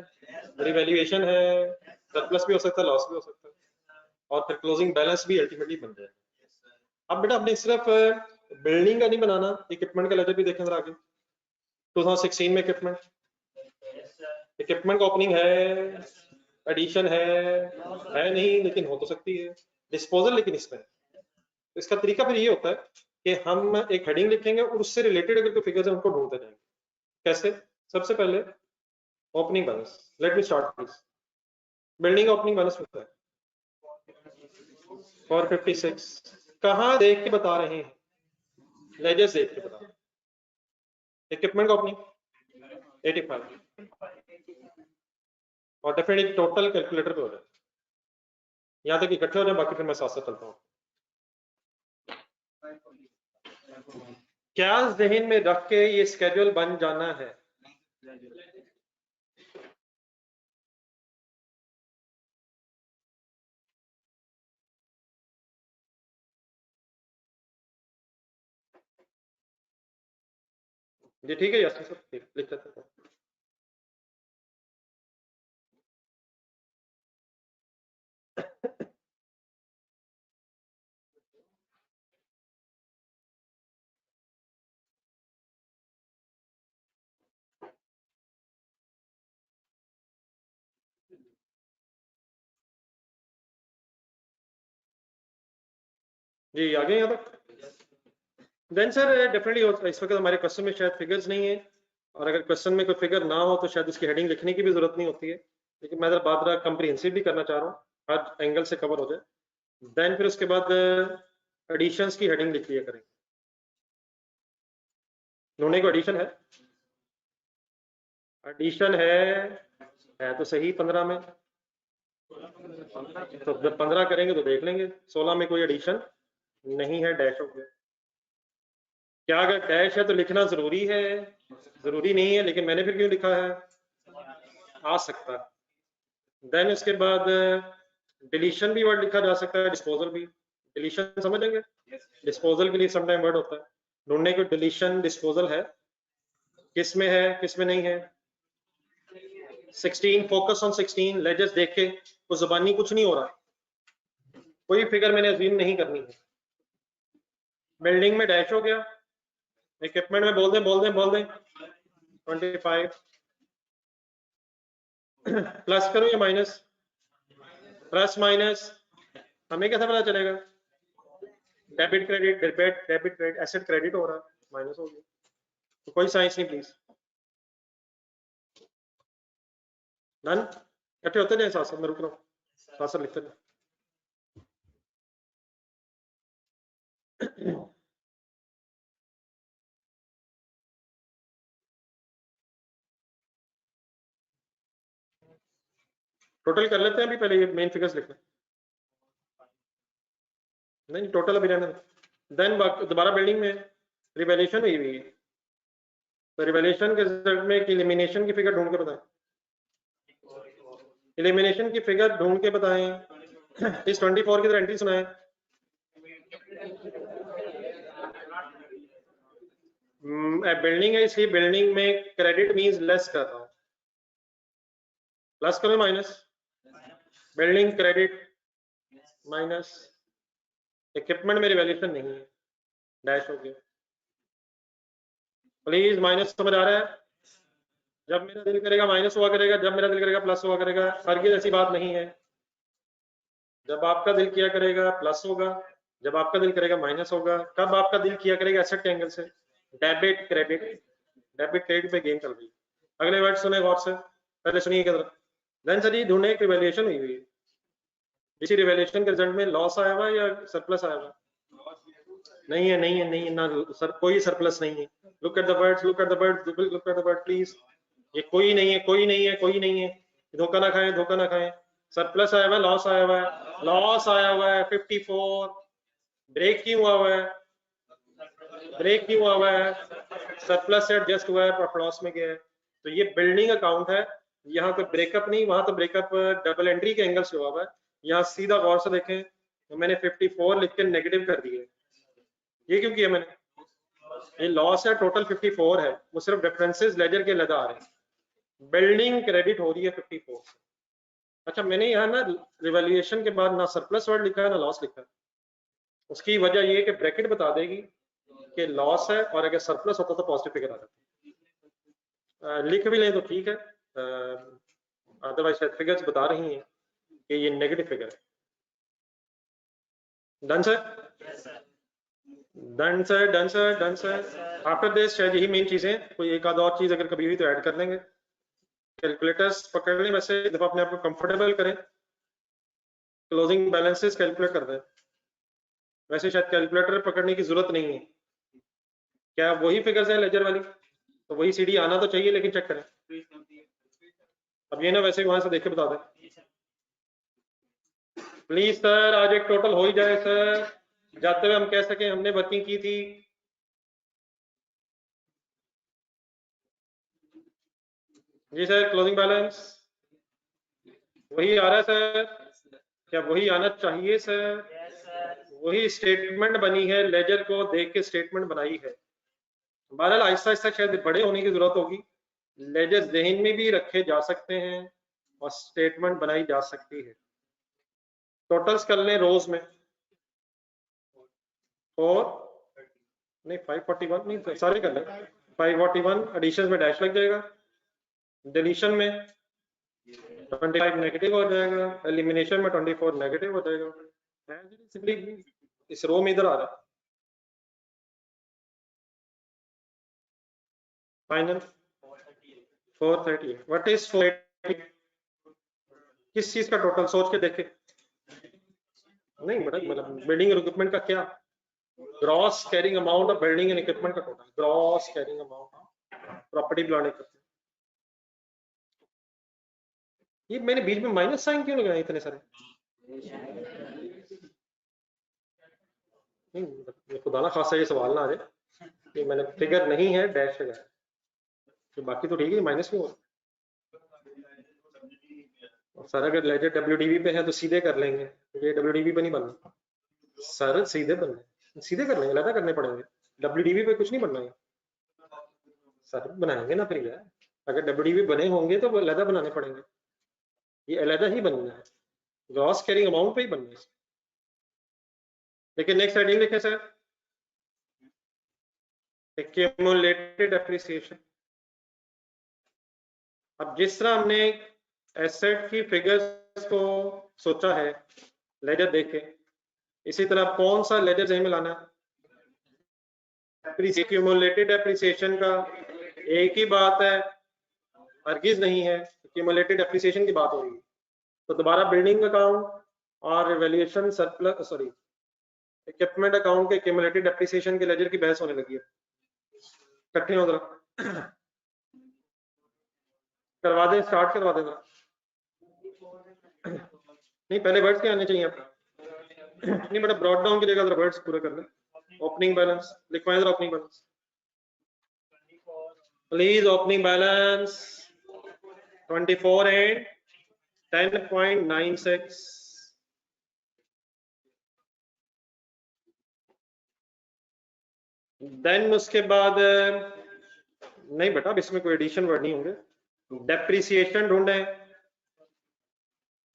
रिवैल्यूएशन है, सरप्लस भी हो सकता है, लॉस भी हो सकता है, और फिर क्लोजिंग बैलेंस भी अल्टीमेटली बन जाए। अब बेटा अपने सिर्फ बिल्डिंग का नहीं बनाना, इक्विपमेंट का लेजर भी देखें आगे। 2016 में इक्विपमेंट का ओपनिंग है, एडिशन है नहीं लेकिन हो तो सकती है, डिस्पोजल लेकिन इसमें इसका तरीका फिर ये होता है कि हम एक हेडिंग लिखेंगे और उससे रिलेटेड अगर कोई फिगर्स है उनको ढूंढते जाएंगे। कैसे? सबसे पहले opening balance, let me start please. Building opening balance होता है 456। कहाँ देख के बता रहे हैं? लेजर्स देख के बता रहे हैं। इक्विपमेंट ओपनिंग 85 और डेफिनेटली टोटल कैलकुलेटर पे हो जाए। यहाँ तक इकट्ठे हो जाए, बाकी फिर मैं साथ साथ चलता हूँ। क्या जहन में रख के ये स्केड्यूल बन जाना है? जी ठीक है यार, सब लिख लेते हैं। जी आ गए यहाँ तक। देन सर डेफिनेटली इस वक्त हमारे क्वेश्चन में शायद फिगर्स नहीं है, और अगर क्वेश्चन में कोई फिगर ना हो तो शायद उसकी हेडिंग लिखने की भी जरूरत नहीं होती है, लेकिन मैं बात कंप्रीहेंसिव भी करना चाह रहा हूँ, हर एंगल से कवर हो जाए। देन फिर उसके बाद एडिशंस की हेडिंग लिख लिया करेंगे। ढूंढने को एडिशन है, एडिशन है तो सही 15 में, तो जब 15 करेंगे तो देख लेंगे। 16 में कोई एडिशन नहीं है, डैश हो गया। क्या अगर डैश है तो लिखना जरूरी है? जरूरी नहीं है, लेकिन मैंने फिर क्यों लिखा है? आ सकता है। देन उसके बाद डिलीशन भी वर्ड लिखा जा सकता है, डिस्पोजल भी। डिलीशन समझ लेंगे, डिस्पोजल के लिए समटाइम वर्ड होता है। ढूंढने को डिलीशन डिस्पोजल है, किस में है किस में नहीं है। 16 फोकस ऑन 16, लेजर्स देख के तो जुबानी कुछ नहीं हो रहा, कोई फिगर मैंने अज्यूम नहीं करनी है। बिल्डिंग में डैश हो गया, इक्विपमेंट में बोल दें 25 प्लस करो या माइनस? प्लस माइनस हमें कैसे पता चलेगा? Debit credit, debit credit, asset credit हो रहा है, माइनस हो गया, तो कोई साइंस नहीं प्लीज। डन, इकट्ठे होते जाए, साथ साथ में रुक रहा हूँ, साथ साथ लिखते जाए। टोटल कर लेते हैं अभी, पहले ये मेन फिगर्स लिखना। नहीं टोटल अभी रहना। देन दोबारा बिल्डिंग में रिवैल्यूएशन हुई हुई है, तो रिवैल्यूएशन के रिजल्ट में एलिमिनेशन की फिगर ढूंढ के बताएं। एलिमिनेशन की फिगर ढूंढ के बताएं। इस 24 की तरह एंट्री सुनाएं। बिल्डिंग है, इसलिए बिल्डिंग में क्रेडिट मींस लेस कर रहा हूं, प्लस करो minus? Building credit minus, equipment में रिवैल्यूएशन नहीं है, डैश हो गया। प्लीज माइनस समझ आ रहा है? जब मेरा दिल करेगा माइनस हुआ करेगा, जब मेरा दिल करेगा प्लस हुआ करेगा, हरगिज़ ऐसी बात नहीं है। जब आपका दिल किया करेगा प्लस होगा, जब आपका दिल करेगा माइनस होगा। कब आपका दिल किया करेगा? एसेट के एंगल से, डेबिट क्रेडिट, डेबिट क्रेडिट पे गेम चल रही है। अगले वर्ड सुने गौर से, पहले सुनिए किधर। देन सर जी ढूंढने एक रिवैल्यूएशन हुई हुई है, इसी रिवैल्यूएशन के रिजल्ट में लॉस आया हुआ या सरप्लस आया हुआ? नहीं है ना सर, कोई सरप्लस नहीं है। Look at the words, look at the words, look at the word please. ये कोई नहीं है, कोई नहीं है, कोई नहीं है, धोखा ना खाएं, धोखा ना खाएं। सरप्लस आया हुआ है, लॉस आया हुआ है, लॉस आया हुआ है 54। ब्रेक क्यों हुआ हुआ है? ब्रेक क्यों हुआ हुआ है? सरप्लस से एडजस्ट हुआ है, प्रॉफिट लॉस में गया है। तो ये बिल्डिंग अकाउंट है, यहाँ पे ब्रेकअप नहीं, वहां तो ब्रेकअप डबल एंट्री के एंगल से हुआ हुआ है। यहाँ सीधा गौर से देखें तो मैंने 54 लिख के नेगेटिव कर दिया। ये क्यों किया मैंने? ये लॉस है, टोटल 54 है, वो सिर्फ डिफरेंसेस लेजर के लगा आ रहे हैं। बिल्डिंग क्रेडिट हो रही है 54। अच्छा मैंने यहाँ ना रिवैल्यूएशन के बाद ना सरप्लस वर्ड लिखा है ना लॉस लिखा है। उसकी वजह ये है कि ब्रैकेट बता देगी कि लॉस है, और अगर सरप्लस होता तो पॉजिटिव फिगर आ जाता। लिख भी लें तो ठीक है, अदरवाइज शायद फिगर्स बता रही हैं कि ये नेगेटिव फिगर है। Done sir? Done sir, done sir, done sir. After this शायद यही मेन चीजें, कोई एक आध और चीज अगर कभी हुई तो ऐड कर लेंगे। कैलकुलेटर्स पकड़ लें, वैसे जब अपने आप को कंफर्टेबल करें, क्लोजिंग बैलेंसेस कैलकुलेट कर दें। वैसे शायद कैलकुलेटर पकड़ने की जरूरत नहीं है। क्या वही फिगर्स है लेजर वाली? तो वही सीडी आना तो चाहिए, लेकिन चेक करें। अब ये ना वैसे वहां से देख के बता दें प्लीज सर, आज एक टोटल हो ही जाए सर, जाते हुए हम कह सके हमने वर्किंग की थी। जी सर, क्लोजिंग बैलेंस वही आ रहा है सर, क्या वही आना चाहिए सर? वही स्टेटमेंट बनी है, लेजर को देख के स्टेटमेंट बनाई है। बहरहाल आहिस्ता आहिस्ता शायद बड़े होने की जरूरत होगी, लेजर जहन में भी रखे जा सकते हैं और स्टेटमेंट बनाई जा सकती है। टोटल्स कर लें रोज में, 4 नहीं 541 नहीं, सारे कर लें। 541 एडिशन में डैश लग जाएगा, डिलीशन में 25 नेगेटिव हो जाएगा, एलिमिनेशन में 24 नेगेटिव हो जाएगा। सिंपली इस रो में इधर आ रहा है। फाइनल 430। What is 480? किस चीज का टोटल? सोच के देखे। नहीं मतलब बिल्डिंग और इक्विपमेंट का क्या? Gross carrying amount of building and equipment का total, gross carrying amount property plant equipment. ये मैंने बीच में माइनस साइन क्यों लगाया इतने सारे? नहीं खुदा ना खासा ये सवाल ना आ जाए कि मैंने फिगर नहीं है डैश लगाया, तो बाकी तो ठीक है, माइनस क्यों हो? सर अगर लेजर डब्ल्यूडीवी पे है तो सीधे कर लेंगे, ये डब्ल्यूडीवी पे नहीं बनना सर, सीधे बनना, सीधे कर लेंगे, अलग करने पड़ेंगे। डब्ल्यूडीवी पे कुछ नहीं बनना है सर, बनाएंगे ना फिर यार। अगर डब्ल्यूडीवी बने होंगे तो अलग बनाने पड़ेंगे, ये अलग ही बनना है, ग्रॉस कैरिंग अमाउंट पे ही बनना है। लेकिन नेक्स्ट हेडिंग लिखे सर, एक्यूमुलेटेड एप्रिसिएशन। अब जिस तरह हमने एसेट की फिगर्स को सोचा है लेजर देख के, इसी तरह कौन सा लेजर जहन में लाना है? एक्यूमुलेटेड एप्रिसिएशन का एक ही बात है, हरगिज नहीं है, एक्यूमुलेटेड एप्रिसिएशन की बात हो रही है। तो दोबारा बिल्डिंग अकाउंट और valuation surplus, sorry equipment account के एक्यूमुलेटेड एप्रिसिएशन के लेजर की बहस होने लगी है। इकट्ठे हो जरा, करवा दें, स्टार्ट करवा दें जरा। नहीं पहले वर्ड्स क्या आने चाहिए आपको? नहीं बेटा, ब्रॉड डाउन की जगह जरा वर्ड्स पूरा कर लें। ओपनिंग बैलेंस लिखवाएं जरा, opening balance please. Opening balance 24 and 10.96। Then उसके बाद नहीं बेटा, अब इसमें कोई एडिशन वर्ड नहीं होंगे। डेप्रिसिएशन ढूंढें,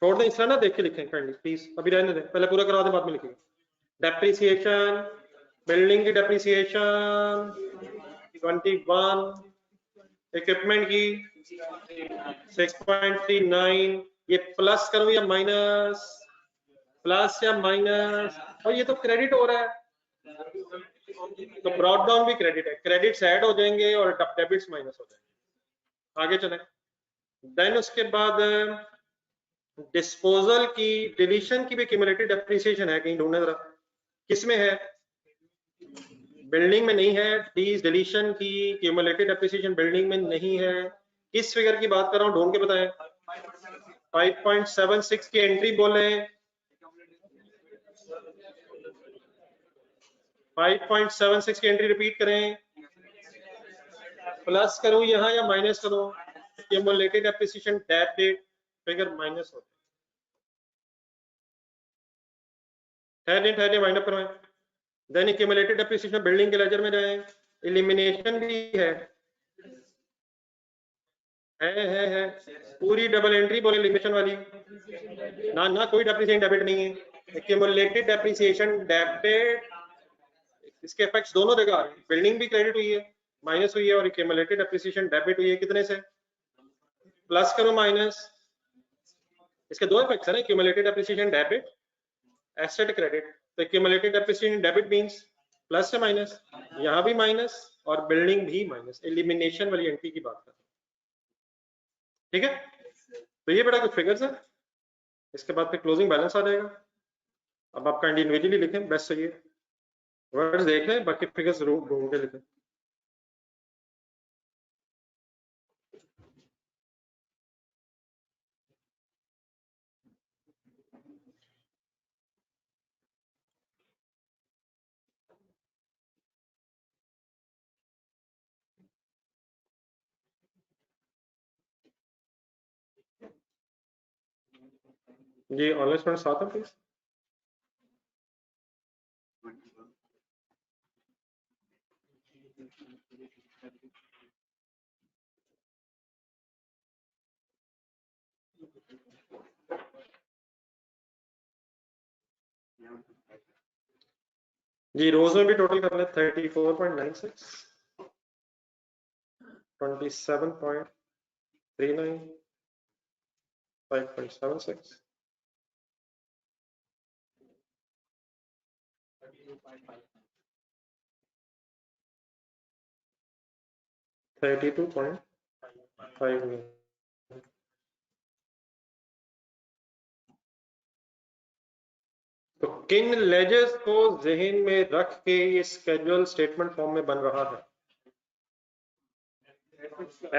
छोड़ दें इस तरह ना, देख के लिखें काइंडली प्लीज, अभी रहने दें, पहले पूरा करवा दें बाद में लिखेंगे। डेप्रिसिएशन, बिल्डिंग की डेप्रिसिएशन 21, इक्विपमेंट की 6.39। ये प्लस करूं या माइनस? प्लस या माइनस? और ये तो क्रेडिट हो रहा है, तो ब्रॉड डाउन भी क्रेडिट है, क्रेडिट्स ऐड हो जाएंगे और डेबिट्स माइनस हो जाएंगे। आगे चलें। देन उसके बाद डिस्पोजल की, डिलीशन की भी क्यूमुलेटेड डेप्रिसिएशन है कहीं, ढूंढने जरा किसमें है? बिल्डिंग में नहीं है, डिलीशन की क्यूमुलेटेड डेप्रिसिएशन बिल्डिंग में नहीं है। किस फिगर की बात कर रहा हूं, ढूंढ के बताएं। 5.76 की एंट्री बोले, 5.76 की एंट्री रिपीट करें। प्लस करूं यहां या माइनस करूं? Accumulated depreciation that figure minus होता है। ठहरे वाइंड अप करवाएं। देन एक्यूमुलेटेड डेप्रिसिएशन बिल्डिंग के लेजर में जाएं, एलिमिनेशन भी है पूरी डबल एंट्री बोले एलिमिनेशन वाली ना, ना कोई डेप्रिसिएशन डेबिट नहीं है। एक्यूमुलेटेड डेप्रिसिएशन डेबिट, इसके इफेक्ट्स दोनों जगह आ रहे हैं, बिल्डिंग भी क्रेडिट हुई है, माइनस हुई है, और एक्यूमुलेटेड डेप्रिसिएशन डेबिट हुई है। कितने से? प्लस करो माइनस, इसके दो इफेक्ट्स है ना, accumulated depreciation debit, asset credit. तो accumulated depreciation debit means plus से माइनस, यहाँ भी माइनस और बिल्डिंग भी माइनस, एलिमिनेशन वाली एंट्री की बात कर रहे हैं, ठीक है। तो ये बड़ा कुछ फिगर्स है, इसके बाद फिर क्लोजिंग बैलेंस आ जाएगा। अब आपका इंडिविजुअली लिखें, बेस्ट सही है, वर्ड्स देख लें, बाकी फिगर्स जरूर ढूंढ के लिखें। जी ऑनलाइन स्टूडेंट साथ हैं प्लीज। जी रोज में भी टोटल कर लें 34.96, 27.39, 5.76, 32.5। तो किन लेजर्स को जहन में रख के ये स्केड्यूल स्टेटमेंट फॉर्म में बन रहा है?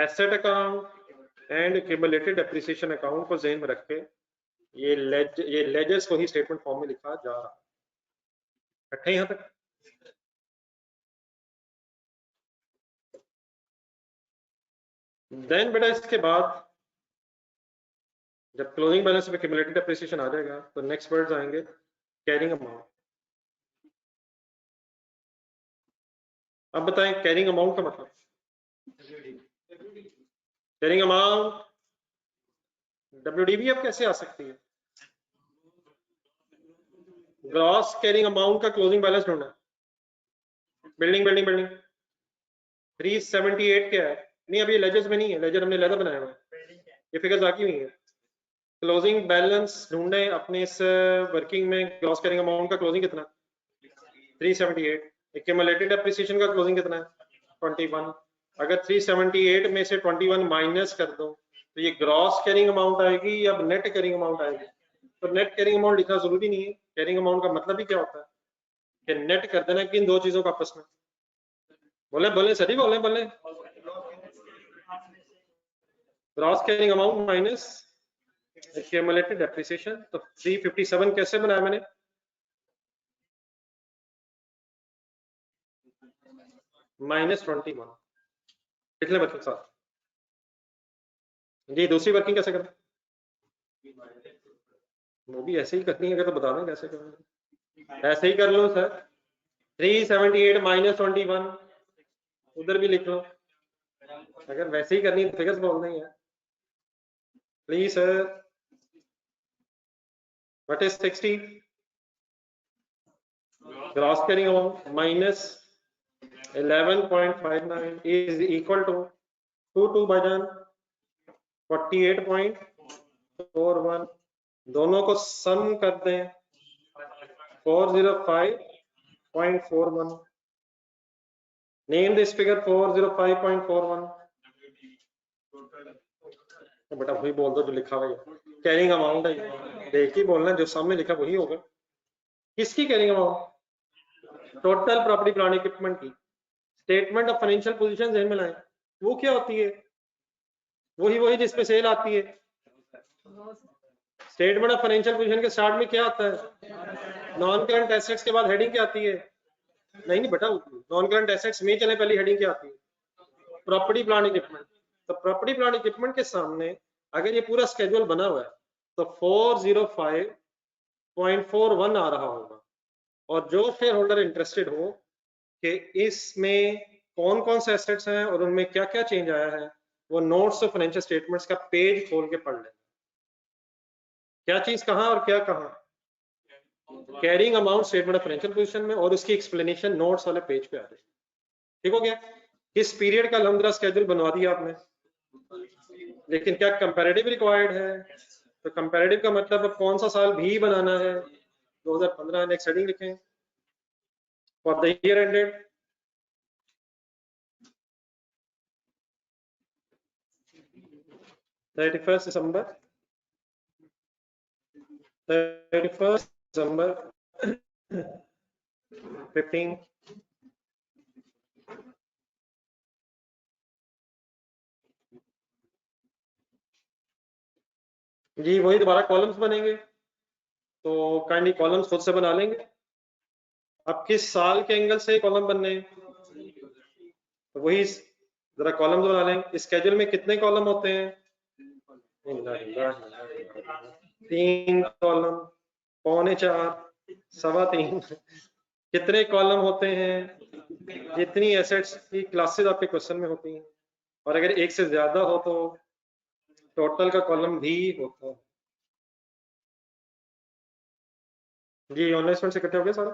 Asset account and accumulated depreciation account को जहन में रख के ये लेजर्स को ही स्टेटमेंट फॉर्म में लिखा जा रहा है। इकट्ठे यहाँ तक? देन बेटा इसके बाद जब क्लोजिंग बैलेंस में एक्यूमुलेटेड डेप्रिसिएशन आ जाएगा तो नेक्स्ट वर्ड्स आएंगे कैरिंग अमाउंट। अब बताएं कैरिंग अमाउंट का मतलब। कैरिंग अमाउंट WDV अब कैसे आ सकती है? ग्रॉस कैरिंग अमाउंट का क्लोजिंग बैलेंस ढूंढना। बिल्डिंग 378 क्या है? नहीं अभी लेजर्स में नहीं है, लेजर हमने लेजर बनाया हुआ है, ये फिगर्स आकी हुई है। क्लोजिंग बैलेंस ढूंढे अपने इस वर्किंग में। ग्रॉस कैरिंग अमाउंट का क्लोजिंग कितना? 378। एक्यूमुलेटेड डेप्रिसिएशन का क्लोजिंग कितना है? 21। अगर 378 में से 21 माइनस कर दो तो ये ग्रॉस कैरिंग अमाउंट आएगी या नेट कैरिंग अमाउंट आएगी? तो नेट कैरिंग अमाउंट लिखना जरूरी नहीं है। कैरिंग अमाउंट का मतलब ही क्या होता है कि नेट कर देना किन दो चीजों का आपस में। बोले सही बोले। Gross carrying amount minus accumulated depreciation. तो 357 कैसे बनाया मैंने? -21 पिछले बच्चों के साथ। जी दूसरी वर्किंग कैसे करें? वो भी ऐसे ही करनी है, तो बता दें कैसे करें। ऐसे ही कर लो सर, 378 -21 उधर भी लिख लो। अगर वैसे ही करनी है तो फिगर्स बोल देंगे please sir. What is 60? Gross carrying amount minus 11.59 is equal to 22 भाईजान 48.41। दोनों को सम कर दें 405.41। Name this figure 405.41। बेटा वही बोल दो जो लिखा हुआ है, कैरिंग अमाउंट है, देख के बोलना, जो सामने लिखा वही होगा। किसकी carrying amount? Total property plant equipment की। स्टेटमेंट ऑफ फाइनेंशियल पोजीशन ध्यान में लाएं, वो क्या होती है? वही जिसपे सेल आती है। स्टेटमेंट ऑफ फाइनेंशियल पोजीशन के स्टार्ट में क्या आता है? नॉन करंट एसेट्स के बाद हेडिंग क्या आती है? नहीं बेटा, नॉन करंट एसेट्स में चले पहली हेडिंग क्या आती है? Property plant equipment. तो प्रॉपर्टी प्लांट इक्विपमेंट के सामने अगर ये पूरा स्केड्यूल बना हुआ है तो 405.41 आ रहा होगा। और जो शेयर होल्डर इंटरेस्टेड हो कि इसमें कौन कौन से एसेट्स हैं और उनमें क्या क्या चेंज आया है, वो नोट्स ऑफ फाइनेंशियल स्टेटमेंट्स का पेज खोल के पढ़ लें। क्या चीज कहाँ और क्या कहाँ? Carrying amount statement of financial position में, और उसकी एक्सप्लेनेशन नोट्स वाले पेज पे आ जाए। ठीक हो गया? किस पीरियड का लंबा स्केड्यूल बनवा दिया आपने, लेकिन क्या कंपैरेटिव रिक्वायर्ड है? तो कंपैरेटिव का मतलब अब कौन सा साल भी बनाना है, 2015 नेक्स्ट हेडिंग लिखें for the year ended 31st December 15 जी वही दोबारा कॉलम्स बनेंगे तो काइंडली कॉलम्स खुद से बना लेंगे। अब किस साल के एंगल से कॉलम बनने हैं तो वही जरा कॉलम्स बना लेंगे। स्केड्यूल में कितने कॉलम होते हैं 3 कॉलम 3.25 3.25 कितने कॉलम होते हैं जितनी एसेट्स की क्लासेस आपके क्वेश्चन में होती हैं और अगर एक से ज्यादा हो तो टोटल का कॉलम भी होता है। जी ऑनलाइन से इकट्ठे हो गए सारे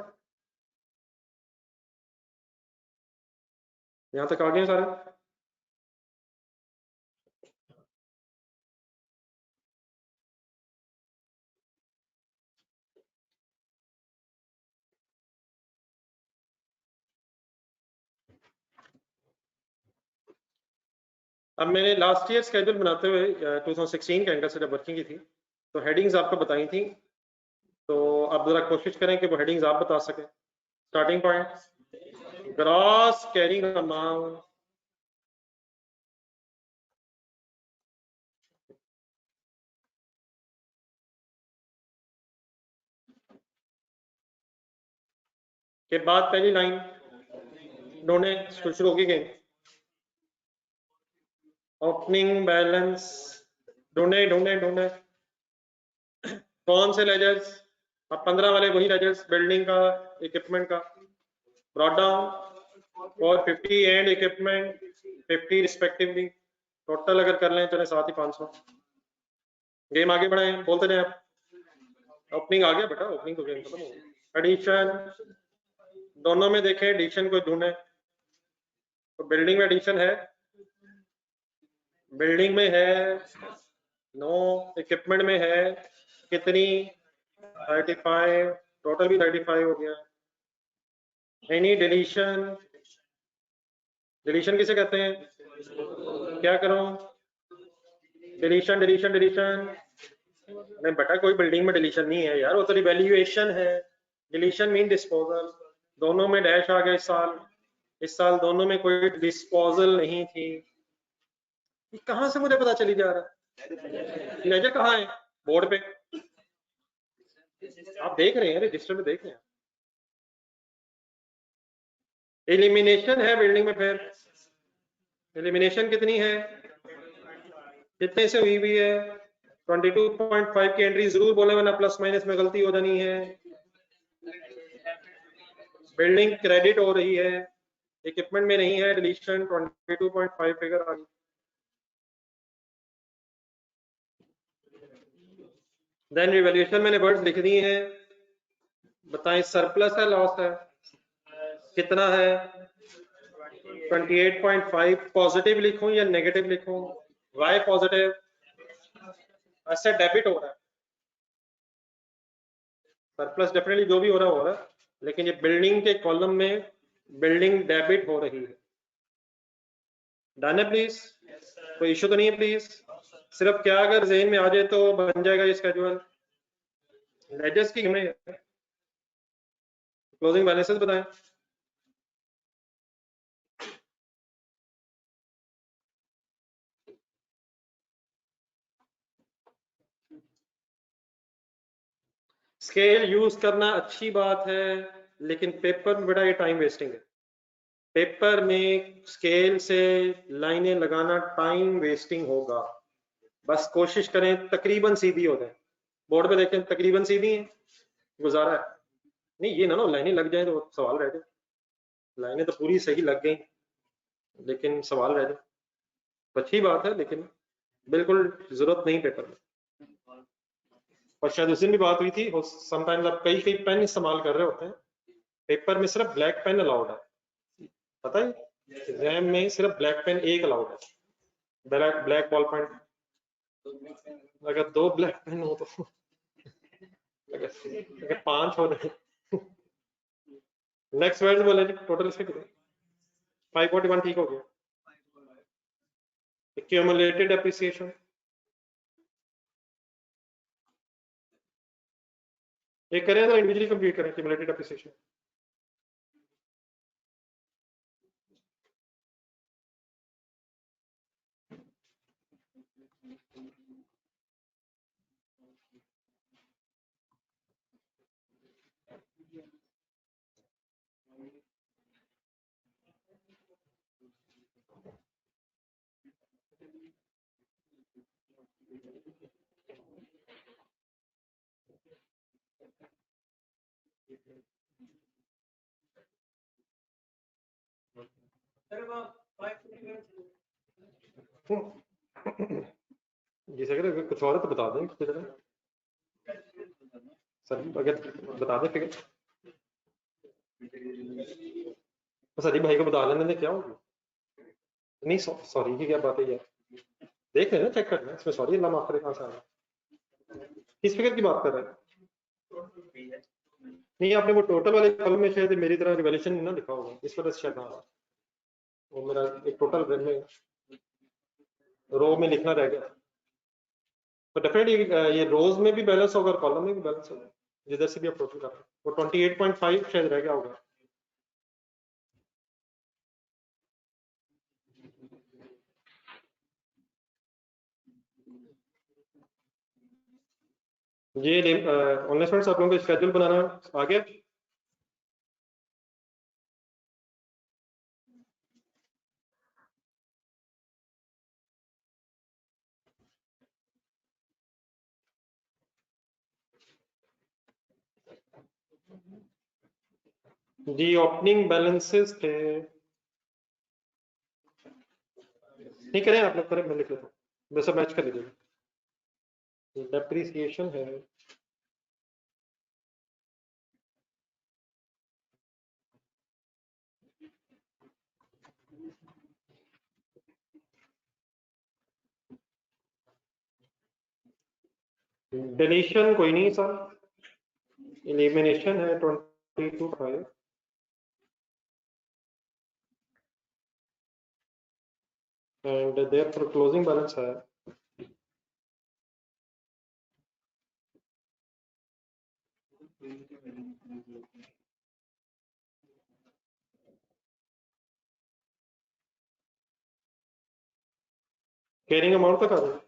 यहाँ तक आ गए सारे अब मैंने लास्ट ईयर स्केड्यूल बनाते हुए 2016 के एंगल से जब वर्किंग की थी तो हेडिंग्स आपको बताई थी तो अब जरा कोशिश करें कि वो हेडिंग्स आप बता सकें। Starting point gross carrying amount के बाद पहली लाइन ढूंढे शुरू होगी गेम ओपनिंग बैलेंस ढूंढे ढूंढे ढूंढे कौन से लेजर्स अब 15 वाले वही लेजर्स बिल्डिंग का इक्विपमेंट का ब्रॉट डाउन और 50 एंड इक्विपमेंट 50 रिस्पेक्टिवली टोटल अगर कर लें चले साथ ही 500 गेम आगे बढ़ाएं बोलते रहे आप ओपनिंग आ गया बेटा ओपनिंग तो गेम खत्म हो गया एडिशन दोनों में देखें एडिशन को ढूंढे तो बिल्डिंग में एडिशन है बिल्डिंग में है नो इक्विपमेंट में है कितनी 35 टोटल भी 35 हो गया एनी डिलीशन डिलीशन किसे कहते हैं क्या करूं डिलीशन डिलीशन डिलीशन नहीं बेटा कोई बिल्डिंग में डिलीशन नहीं है यार वो तो रिवैल्यूएशन है डिलीशन मीन डिस्पोजल दोनों में डैश आ गया इस साल दोनों में कोई डिस्पोजल नहीं थी कहां से मुझे पता चली जा रहा है लेजर कहाँ है बोर्ड पे आप देख रहे हैं रजिस्टर में देख रहे हैं एलिमिनेशन है बिल्डिंग में फिर एलिमिनेशन कितनी है कितने से हुई है 22.5 की एंट्री जरूर बोले वरना प्लस माइनस में गलती हो जानी है बिल्डिंग क्रेडिट हो रही है इक्विपमेंट में नहीं है डिलीशन 22.5 फिगर आ गई देन रिवैल्यूएशन मैंने वर्ड्स लिख दी हैं बताएं सरप्लस है लॉस है कितना है 28.5 पॉजिटिव लिखूं या नेगेटिव लिखूं वाई पॉजिटिव ऐसे डेबिट हो रहा है सरप्लस डेफिनेटली जो भी हो रहा है लेकिन ये बिल्डिंग के कॉलम में बिल्डिंग डेबिट हो रही है डन है प्लीज कोई इशू तो नहीं है प्लीज सिर्फ क्या अगर ज़हन में आ जाए तो बन जाएगा ये स्केड्यूल लेजर्स की हमें क्लोजिंग बैलेंसेस बताएं स्केल यूज करना अच्छी बात है लेकिन पेपर में बड़ा ये टाइम वेस्टिंग है पेपर में स्केल से लाइनें लगाना टाइम वेस्टिंग होगा बस कोशिश करें तकरीबन सीधी हो जाए बोर्ड पे देखें तकरीबन सीधी है गुजारा है नहीं ये ना लाइनें लग जाए तो सवाल रह जाए लाइनें तो पूरी सही लग गई लेकिन सवाल रह जाए अच्छी बात है लेकिन बिल्कुल जरूरत नहीं पेपर में और शायद उस दिन भी बात हुई थी समटाइम्स आप कई कई पेन इस्तेमाल कर रहे होते हैं पेपर में सिर्फ ब्लैक पेन अलाउड है पता है एग्जाम में सिर्फ ब्लैक पेन एक अलाउड है ब्लैक बॉल पॉइंट अगर 2 ब्लैक पेन हो तो अगर 5 हो रहे। नेक्स्ट वर्ड बोले जी, टोटल इसके कितने? 541 ठीक हो गया। एक्यूमुलेटेड एप्रिसिएशन एक करें तो इंडिविजुअली कंप्लीट करें एक्यूमुलेटेड एप्रिसिएशन। जी सर अगर कुछ और है तो बता दें सर, अगर बता दें फिगर तो सर भाई को बता देने में क्या होगी? नहीं सॉरी की क्या बात है यार, देख लेना चेक करना इसमें, सॉरी अल्लाह माफ करे कहाँ से आ रहा है, किस फिगर की बात कर रहे हैं? नहीं आपने वो टोटल वाले कॉलम में शायद मेरी तरह रिवॉल्यूशन ना लिखा होगा, इस वजह से शायद ना, वो मेरा एक टोटल रो में लिखना रह गया, तो डेफिनेटली ये रोज में भी बैलेंस होगा और कॉलम में भी बैलेंस होगा, जिधर से भी आप टोटल कर रहे हैं। वो 28.5 शायद रह गया होगा। ये ऑनलाइन स्टूडेंट्स आप लोगों को स्केड्यूल बनाना आ गया? जी ओपनिंग बैलेंसेस थे, नहीं करें आप लोग करें, मैं लिख लेता हूँ, वैसा मैच कर लीजिएगा। डेप्रिसिएशन है डिलीशन कोई नहीं सर, एलिमिनेशन है 22.5 एंड देयरफॉर क्लोजिंग बैलेंस है कैरिंग अमाउंट तक आ रहा है।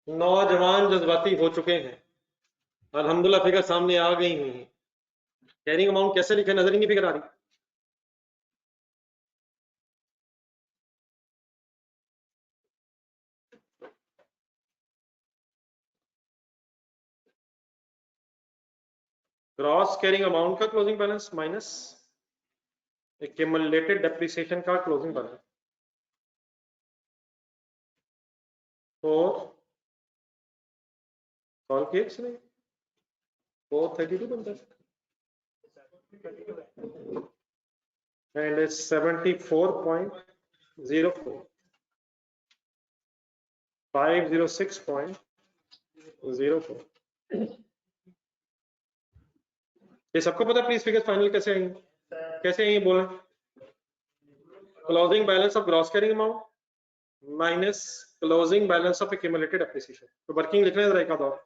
नौजवान जज्बाती हो चुके हैं, अल्हम्दुलिल्लाह फिगर सामने आ गई हुई है। कैरिंग अमाउंट कैसे लिखे नजर ही नहीं फिगर आ रही। ग्रॉस कैरिंग अमाउंट का closing balance minus accumulated depreciation का क्लोजिंग बैलेंस, तो सॉल्व किया इसने 432 बनता है and it's 74.04 506.04। ये सबको पता प्लीज फिगर फाइनल कैसे आएंगे, कैसे आएंगे बोले? Closing balance of gross carrying amount minus closing balance of accumulated appreciation, तो वर्किंग लिखना है जरा एक आध और।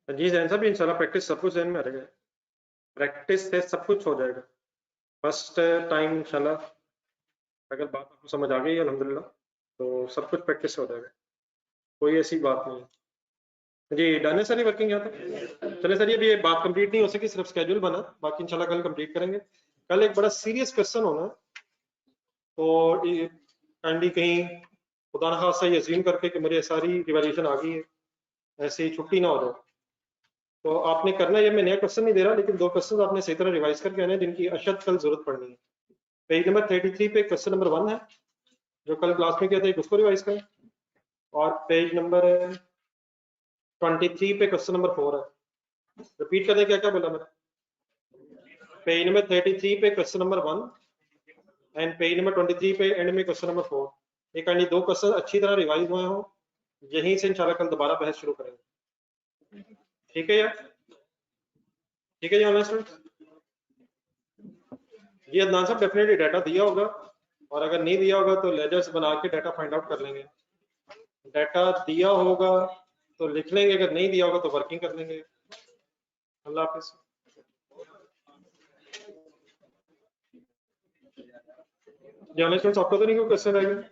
जी जैन साहब इंशाल्लाह प्रैक्टिस सब कुछ जहन में रहेगा, प्रैक्टिस से सब कुछ हो जाएगा। फर्स्ट टाइम इंशाल्लाह अगर बात आपको समझ आ गई है अल्हम्दुलिल्लाह, तो सब कुछ प्रैक्टिस से हो जाएगा, कोई ऐसी बात नहीं है। जी डन है सर ये वर्किंग यहाँ तक। चले सर ये बात कंप्लीट नहीं हो सकी, सिर्फ स्केड्यूल बना, बाकी इंशाल्लाह कल कंप्लीट करेंगे। कल एक बड़ा सीरियस क्वेश्चन होना है, तो काइंडली कहीं खुदा न खास्ता ये अज्यूम करके कि मेरी सारी रिवैल्यूएशन आ गई है, ऐसे ही छुट्टी ना हो जाए। तो आपने करना है, मैं नया क्वेश्चन नहीं दे रहा, लेकिन 2 क्वेश्चन आपने सही तरह रिवाइज करके आने हैं, जिनकी अशद कल जरूरत पड़नी है। पेज नंबर 33 पे क्वेश्चन नंबर 1 है, जो कल क्लास में किया था, उसको रिवाइज करें। और पेज नंबर 23 पे क्वेश्चन नंबर 4 है। रिपीट करें क्या क्या बोला मैंने। पेज नंबर 33 पे question number 1 and page number 23 पे एंड में क्वेश्चन नंबर 4। ये काइंडली 2 क्वेश्चन अच्छी तरह रिवाइज हुए हो, यहीं से इंशाल्लाह कल दोबारा बहस शुरू करेंगे। ठीक है यार, ठीक है जी ऑनलाइन स्टूडेंट्स। ये अदनान साहब डेफिनेटली डाटा दिया होगा, और अगर नहीं दिया होगा तो लेजर्स बना के डाटा फाइंड आउट कर लेंगे। डाटा दिया होगा तो लिख लेंगे, अगर नहीं दिया होगा तो वर्किंग कर लेंगे। अल्लाह हाफिज। जी ऑनलाइन स्टूडेंट्स आपको तो नहीं कोई क्वेश्चन रहेगा?